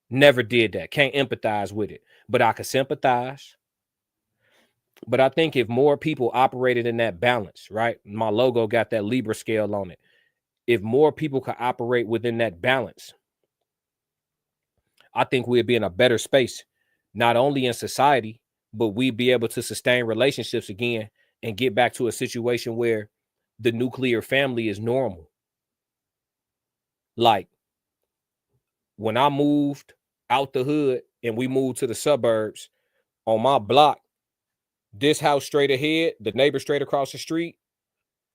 Never did that. Can't empathize with it, but I could sympathize. But I think if more people operated in that balance, right? My logo got that Libra scale on it. If more people could operate within that balance, I think we'd be in a better space, not only in society, but we'd be able to sustain relationships again and get back to a situation where the nuclear family is normal. Like when I moved out the hood and we moved to the suburbs, on my block, this house straight ahead, the neighbor straight across the street,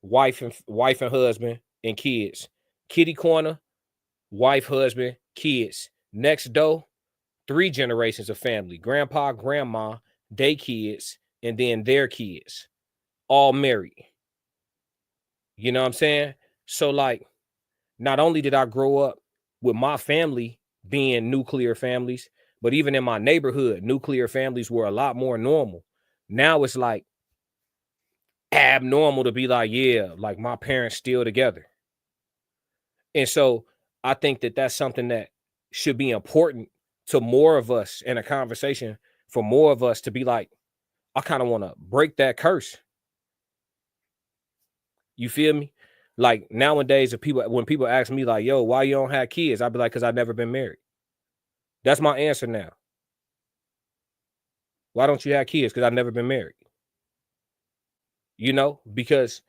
wife and husband and kids. Kitty corner, wife, husband, kids. Next door, 3 generations of family, grandpa, grandma, they kids, and then their kids, all married. You know what I'm saying? So like, not only did I grow up with my family being nuclear families, but even in my neighborhood, nuclear families were a lot more normal. Now it's like abnormal to be like, yeah, like my parents still together. And so I think that that's something that should be important to more of us in a conversation, for more of us to be like, I kind of want to break that curse. You feel me? Like nowadays, when people ask me like, yo, why you don't have kids? I'd be like, because I've never been married. That's my answer now. Why don't you have kids? Because I've never been married. You know, because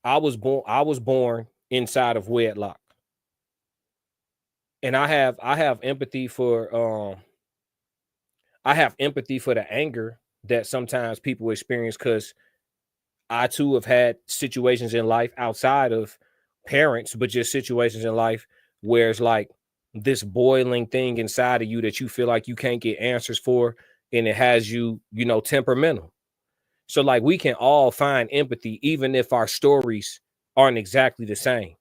I was born inside of wedlock. And I have empathy for the anger that sometimes people experience, because I too have had situations in life outside of parents, but just situations in life where it's like this boiling thing inside of you that you feel like you can't get answers for, and it has you, temperamental. So like we can all find empathy, even if our stories aren't exactly the same.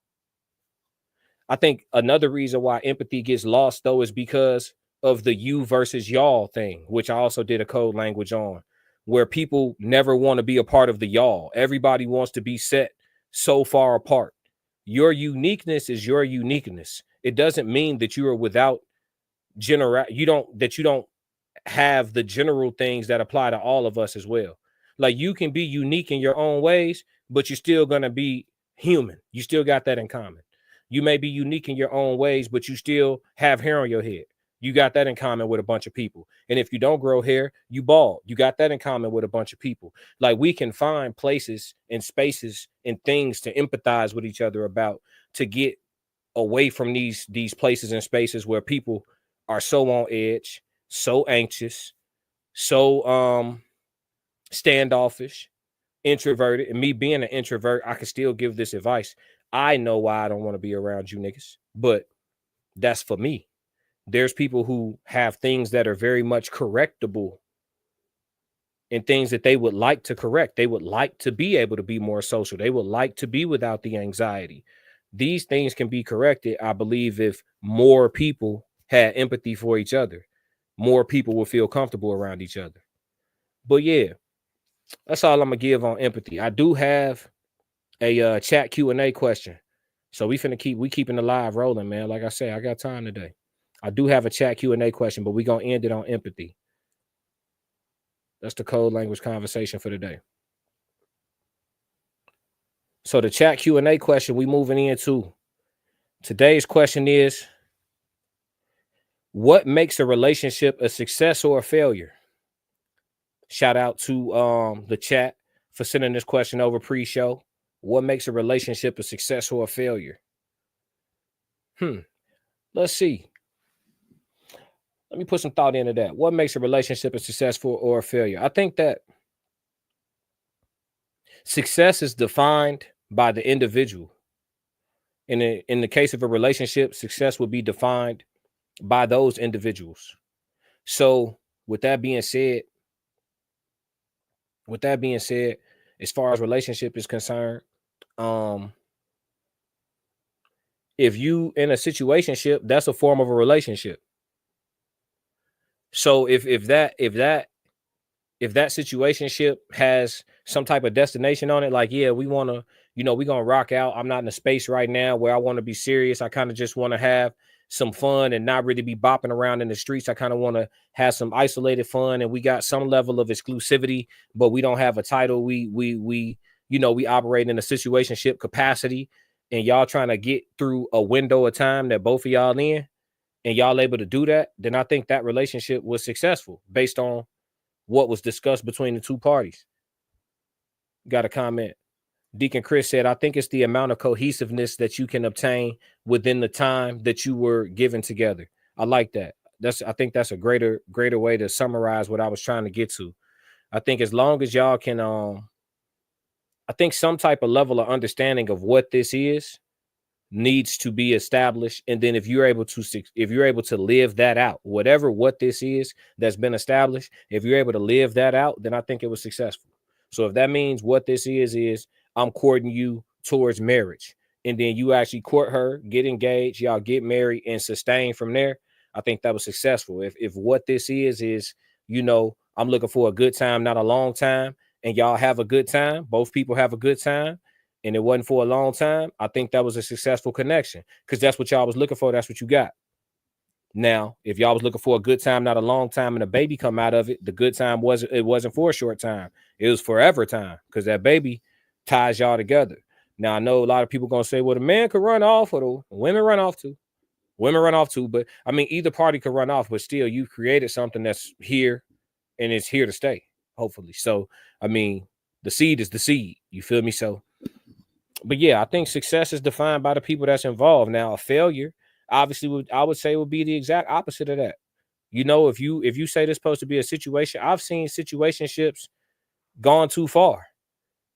I think another reason why empathy gets lost, though, is because of the you versus y'all thing, which I also did a code language on, where people never want to be a part of the y'all. Everybody wants to be set so far apart. Your uniqueness is your uniqueness. It doesn't mean that you are without you don't have the general things that apply to all of us as well. Like you can be unique in your own ways, but you're still going to be human. You still got that in common. You may be unique in your own ways, but you still have hair on your head. You got that in common with a bunch of people. And if you don't grow hair, you bald. You got that in common with a bunch of people. Like we can find places and spaces and things to empathize with each other about, to get away from these places and spaces where people are so on edge, so anxious, so standoffish, introverted. And me being an introvert, I can still give this advice. I know why I don't want to be around you niggas, but that's for me. There's people who have things that are very much correctable and things that they would like to correct. They would like to be able to be more social. They would like to be without the anxiety. These things can be corrected, I believe, if more people had empathy for each other. More people will feel comfortable around each other. But yeah, that's all I'm gonna give on empathy. I do have a chat Q&A question, so we keeping the live rolling, man. Like I said, I got time today. I do have a chat Q&A question, but we're gonna end it on empathy. That's the code language conversation for today. So the chat Q&A question we moving into today's question is, what makes a relationship a success or a failure? Shout out to the chat for sending this question over pre-show. What makes a relationship a success or a failure? Let's see. Let me put some thought into that. What makes a relationship a successful or a failure? I think that success is defined by the individual. In the case of a relationship, success will be defined by those individuals. So with that being said, as far as relationship is concerned, if you in a situationship, that's a form of a relationship. So if that situationship has some type of destination on it, like, yeah, we want to, we're going to rock out. I'm not in a space right now where I want to be serious. I kind of just want to have some fun and not really be bopping around in the streets. I kind of want to have some isolated fun, and we got some level of exclusivity, but we don't have a title. We operate in a situationship capacity, and y'all trying to get through a window of time that both of y'all in, and y'all able to do that, then I think that relationship was successful based on what was discussed between the two parties. Got a comment. Deacon Chris said, I think it's the amount of cohesiveness that you can obtain within the time that you were given together. I like that. I think that's a greater way to summarize what I was trying to get to. I think as long as y'all can, I think some type of level of understanding of what this is needs to be established. And then if you're able to live that out, what this is that's been established, if you're able to live that out, then I think it was successful. So if that means what this is I'm courting you towards marriage, and then you actually court her, get engaged, y'all get married and sustain from there, I think that was successful. If what this is, I'm looking for a good time, not a long time, and y'all have a good time, both people have a good time, and it wasn't for a long time, I think that was a successful connection because that's what y'all was looking for. That's what you got. Now, if y'all was looking for a good time, not a long time, and a baby come out of it, the good time wasn't for a short time. It was forever time because that baby ties y'all together. Now, I know a lot of people going to say, well, the man could run off or the women run off too. Women run off too. But I mean, either party could run off, but still you've created something that's here and it's here to stay, hopefully. So, I mean, the seed is the seed. You feel me? So, but yeah, I think success is defined by the people that's involved. Now, a failure, obviously, I would say would be the exact opposite of that. You know, if you say this supposed to be a situation, I've seen situationships gone too far.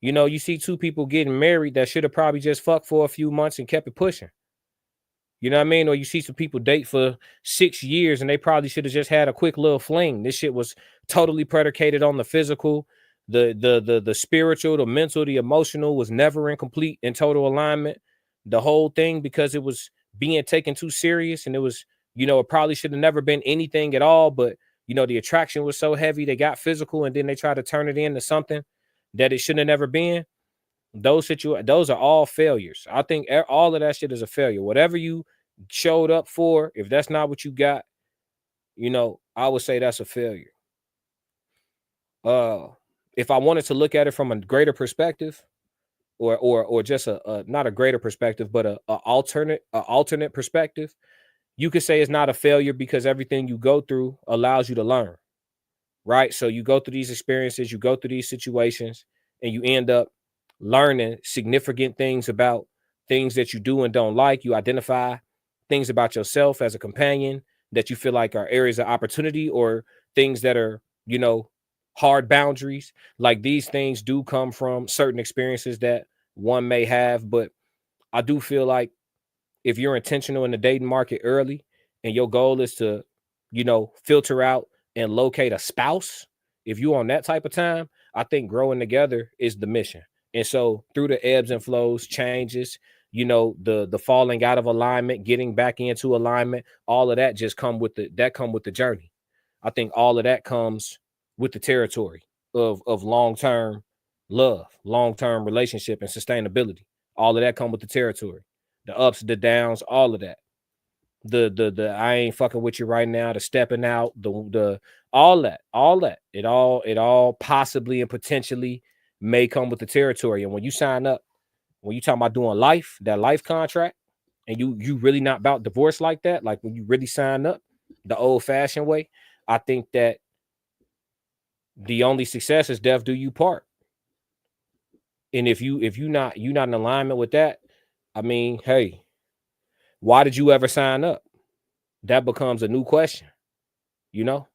You know, you see two people getting married that should have probably just fucked for a few months and kept it pushing. You know what I mean? Or you see some people date for 6 years and they probably should have just had a quick little fling. This shit was totally predicated on the physical, the spiritual, the mental, the emotional was never in complete and total alignment. The whole thing, because it was being taken too serious, and it was, you know, it probably should have never been anything at all. But, you know, the attraction was so heavy, they got physical, and then they tried to turn it into something that it shouldn't have never been. Those are all failures. I think all of that shit is a failure. Whatever you showed up for, if that's not what you got, you know, I would say that's a failure. If I wanted to look at it from a greater perspective, or just a not a greater perspective, but a alternate perspective, you could say it's not a failure because everything you go through allows you to learn, right? So you go through these experiences, you go through these situations, and you end up learning significant things about things that you do and don't like. You identify things about yourself as a companion that you feel like are areas of opportunity, or things that are, you know, hard boundaries. Like, these things do come from certain experiences that one may have. But I do feel like if you're intentional in the dating market early and your goal is to, you know, filter out and locate a spouse, if you're on that type of time, I think growing together is the mission. And so through the ebbs and flows, changes, you know, the falling out of alignment, getting back into alignment, all of that just come with the journey. I think all of that comes with the territory of long-term love, long-term relationship, and sustainability. All of that come with the territory, the ups, the downs, all of that. The I ain't fucking with you right now, the stepping out, the all that. It all possibly and potentially may come with the territory. And when you sign up, when you talking about doing life, that life contract, and you really not about divorce like that, like when you really sign up the old-fashioned way, I think that the only success is death do you part. And if you're not in alignment with that, I mean, hey, why did you ever sign up? That becomes a new question, you know?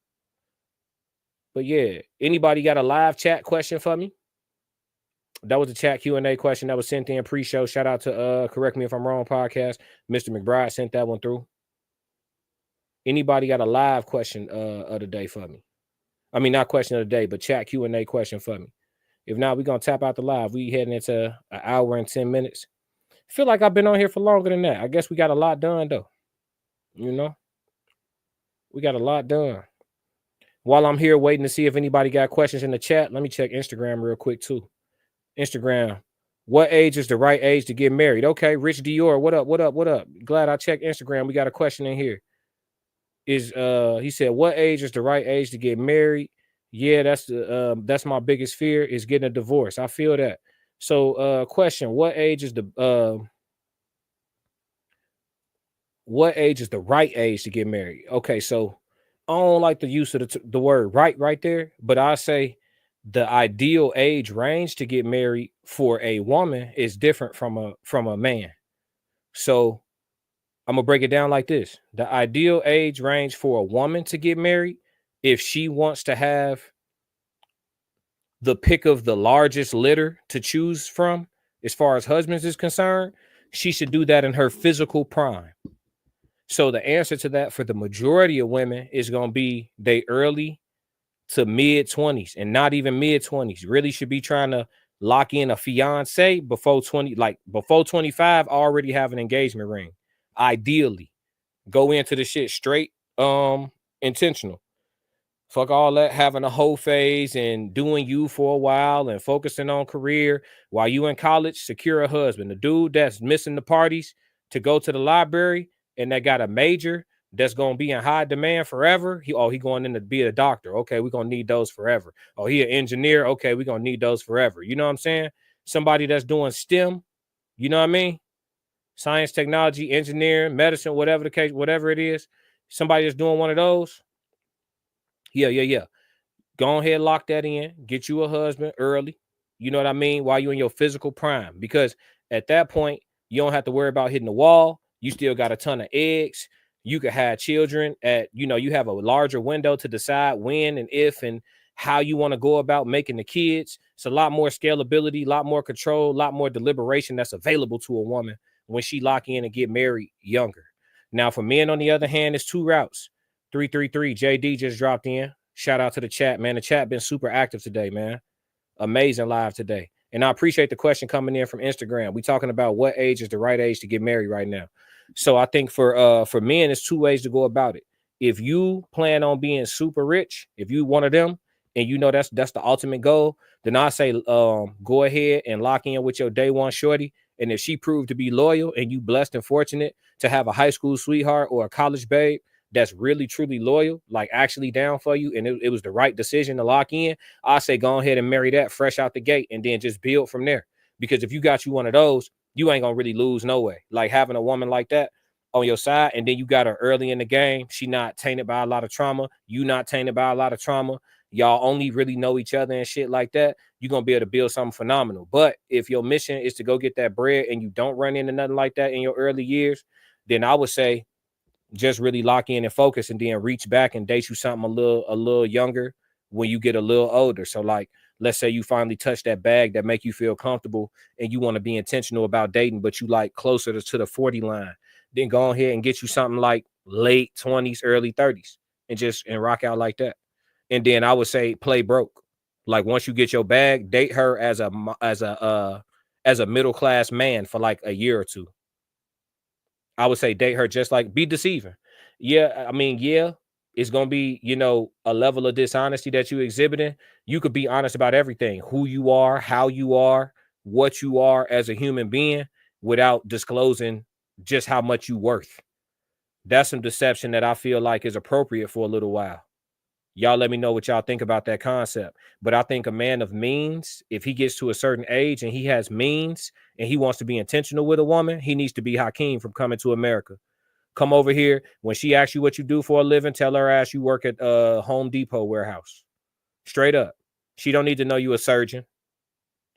But yeah, anybody got a live chat question for me? That was a chat Q&A question that was sent in pre-show. Shout out to Correct Me If I'm Wrong podcast. Mr. McBride sent that one through. Anybody got a live question of the day for me? I mean, not question of the day, but chat Q&A question for me. If not, we're going to tap out the live. We heading into an hour and 10 minutes. I feel like I've been on here for longer than that. I guess we got a lot done, though. You know? We got a lot done. While I'm here waiting to see if anybody got questions in the chat, let me check Instagram real quick, too. Instagram. What age is the right age to get married? Okay, Rich Dior, what up? Glad I checked Instagram. We got a question in here. He said, what age is the right age to get married? Yeah, that's my biggest fear, is getting a divorce. I feel that. So question, what age is the right age to get married? Okay, so I don't like the use of the word right there, but I say the ideal age range to get married for a woman is different from a man. So I'm gonna break it down like this. The ideal age range for a woman to get married, if she wants to have the pick of the largest litter to choose from as far as husbands is concerned, she should do that in her physical prime. So the answer to that for the majority of women is going to be they early to mid 20s, and not even mid 20s. Really should be trying to lock in a fiance before 20, like before 25, already have an engagement ring. Ideally, go into the shit straight intentional. Fuck all that having a whole phase and doing you for a while and focusing on career while you in college. Secure a husband. The dude that's missing the parties to go to the library and that got a major that's gonna be in high demand forever. He going in to be a doctor. Okay, we're gonna need those forever. Oh, he an engineer. Okay, we're gonna need those forever. You know what I'm saying? Somebody that's doing STEM, you know what I mean? Science, technology, engineering, medicine, whatever the case, whatever it is. Somebody that's doing one of those. Yeah. Go ahead, lock that in. Get you a husband early. You know what I mean? While you're in your physical prime. Because at that point, you don't have to worry about hitting the wall. You still got a ton of eggs. You could have children at, you have a larger window to decide when and if and how you want to go about making the kids. It's a lot more scalability, a lot more control, a lot more deliberation that's available to a woman when she lock in and get married younger. Now, for men, on the other hand, it's 2 routes. 333 JD just dropped in. Shout out to the chat, man. The chat been super active today, man. Amazing live today. And I appreciate the question coming in from Instagram. We talking about what age is the right age to get married right now. So I think for men, it's 2 ways to go about it. If you plan on being super rich, if you one of them, and that's the ultimate goal, then I say go ahead and lock in with your day one shorty. And if she proved to be loyal and you blessed and fortunate to have a high school sweetheart or a college babe that's really truly loyal, like actually down for you, and it was the right decision to lock in, I say go ahead and marry that fresh out the gate and then just build from there. Because if you got you one of those, you ain't gonna really lose no way. Like having a woman like that on your side, and then you got her early in the game, she not tainted by a lot of trauma, you not tainted by a lot of trauma, y'all only really know each other and shit like that, you're gonna be able to build something phenomenal. But if your mission is to go get that bread and you don't run into nothing like that in your early years, then I would say just really lock in and focus, and then reach back and date you something a little younger when you get a little older. So like, let's say you finally touch that bag that make you feel comfortable and you want to be intentional about dating, but you like closer to the 40 line, then go ahead and get you something like late 20s, early 30s and rock out like that. And then I would say play broke. Like once you get your bag, date her as a middle-class man for like a year or two. I would say date her just like be deceiving. Yeah, I mean, yeah, it's gonna be, a level of dishonesty that you exhibiting. You could be honest about everything, who you are, how you are, what you are as a human being, without disclosing just how much you worth. That's some deception that I feel like is appropriate for a little while. Y'all let me know what y'all think about that concept. But I think a man of means, if he gets to a certain age and he has means and he wants to be intentional with a woman, he needs to be Hakeem from Coming to America. Come over here. When she asks you what you do for a living, tell her ass you work at Home Depot warehouse. Straight up. She don't need to know you a surgeon.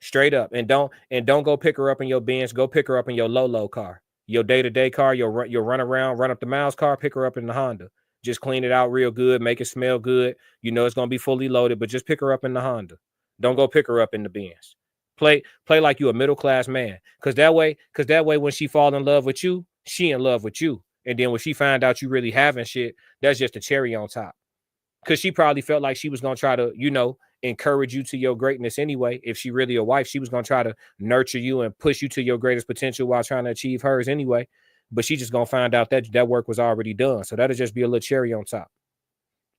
Straight up. And don't go pick her up in your Benz. Go pick her up in your Lolo car. Your day-to-day car, your run around, run up the miles car, pick her up in the Honda. Just clean it out real good, make it smell good. It's going to be fully loaded, but just pick her up in the Honda. Don't go pick her up in the Benz. Play like you a middle-class man. Because that way, when she fall in love with you, she in love with you. And then when she find out you really having shit, that's just a cherry on top. Because she probably felt like she was going to try to, encourage you to your greatness anyway. If she really a wife, she was going to try to nurture you and push you to your greatest potential while trying to achieve hers anyway. But she just gonna find out that work was already done. So that'll just be a little cherry on top.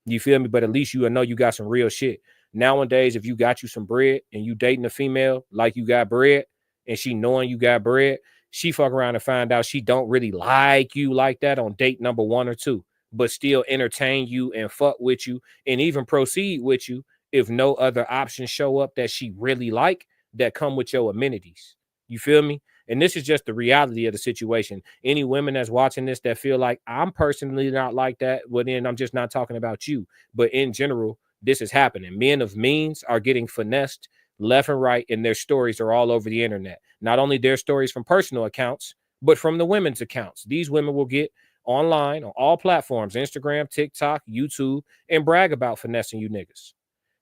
You feel me? But at least you know you got some real shit. Nowadays, if you got you some bread and you dating a female like you got bread and she knowing you got bread, she fuck around and find out she don't really like you like that on date number 1 or 2, but still entertain you and fuck with you and even proceed with you if no other options show up that she really like that come with your amenities. You feel me? And this is just the reality of the situation. Any women that's watching this that feel like I'm personally not like that, well, then I'm just not talking about you. But in general, this is happening. Men of means are getting finessed left and right, and their stories are all over the internet. Not only their stories from personal accounts, but from the women's accounts. These women will get online on all platforms, Instagram, TikTok, YouTube, and brag about finessing you niggas.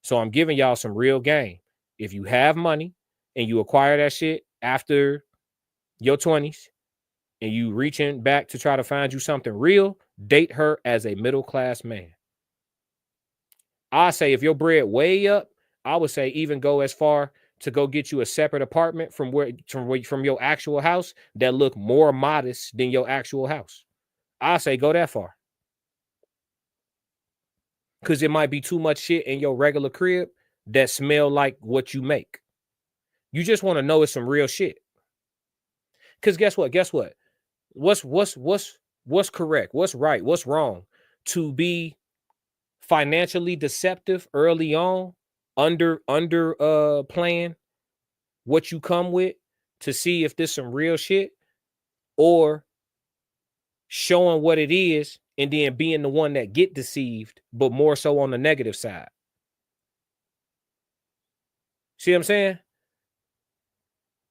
So I'm giving y'all some real game. If you have money and you acquire that shit after your 20s and you reaching back to try to find you something real, date her as a middle-class man. I say if your bread way up, I would say even go as far to go get you a separate apartment from your actual house that look more modest than your actual house. I say go that far. because it might be too much shit in your regular crib that smell like what you make. You just want to know it's some real shit. Because guess what? What's correct? What's right? What's wrong? To be financially deceptive early on, under playing what you come with to see if there's some real shit, or showing what it is and then being the one that get deceived, but more so on the negative side. See what I'm saying?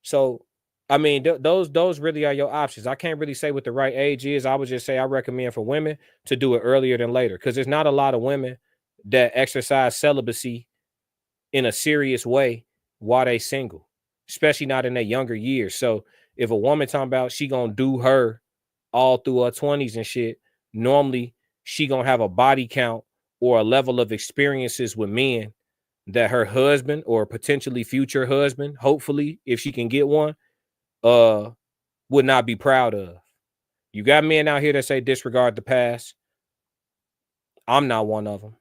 So, I mean, those really are your options. I can't really say what the right age is. I would just say I recommend for women to do it earlier than later, because there's not a lot of women that exercise celibacy in a serious way while they single, especially not in their younger years. So if a woman talking about she gonna do her all through her 20s and shit, normally she gonna have a body count or a level of experiences with men that her husband or potentially future husband, hopefully if she can get one, would not be proud of. You got men out here that say disregard the past. I'm not one of them.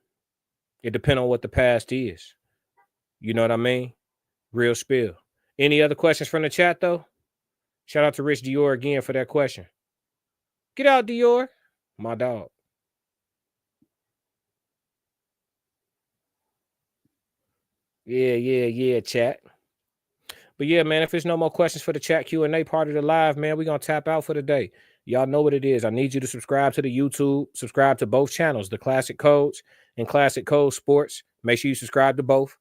It depends on what the past is. You know what I mean? Real spill. Any other questions from the chat though? Shout out to Rich Dior again for that question. Get out, Dior. My dog. Yeah, chat. But yeah, man, if there's no more questions for the chat Q&A part of the live, man, we're going to tap out for the day. Y'all know what it is. I need you to subscribe to the YouTube, subscribe to both channels, the Classic Codes and Classic Code Sports. Make sure you subscribe to both.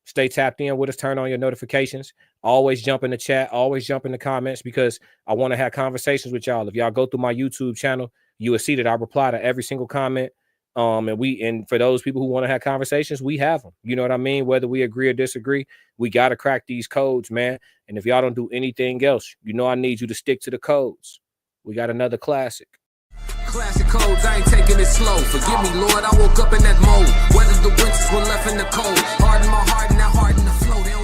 Stay tapped in with us. Turn on your notifications. Always jump in the chat. Always jump in the comments, because I want to have conversations with y'all. If y'all go through my YouTube channel, you will see that I reply to every single comment. And for those people who want to have conversations, we have them. You know what I mean? Whether we agree or disagree, we got to crack these codes, man. And if y'all don't do anything else, you know I need you to stick to the codes. We got another classic. Classic codes, I ain't taking it slow. Forgive me, Lord, I woke up in that mode. Weathered the winters when left in the cold. Harden my heart and now harden the flow.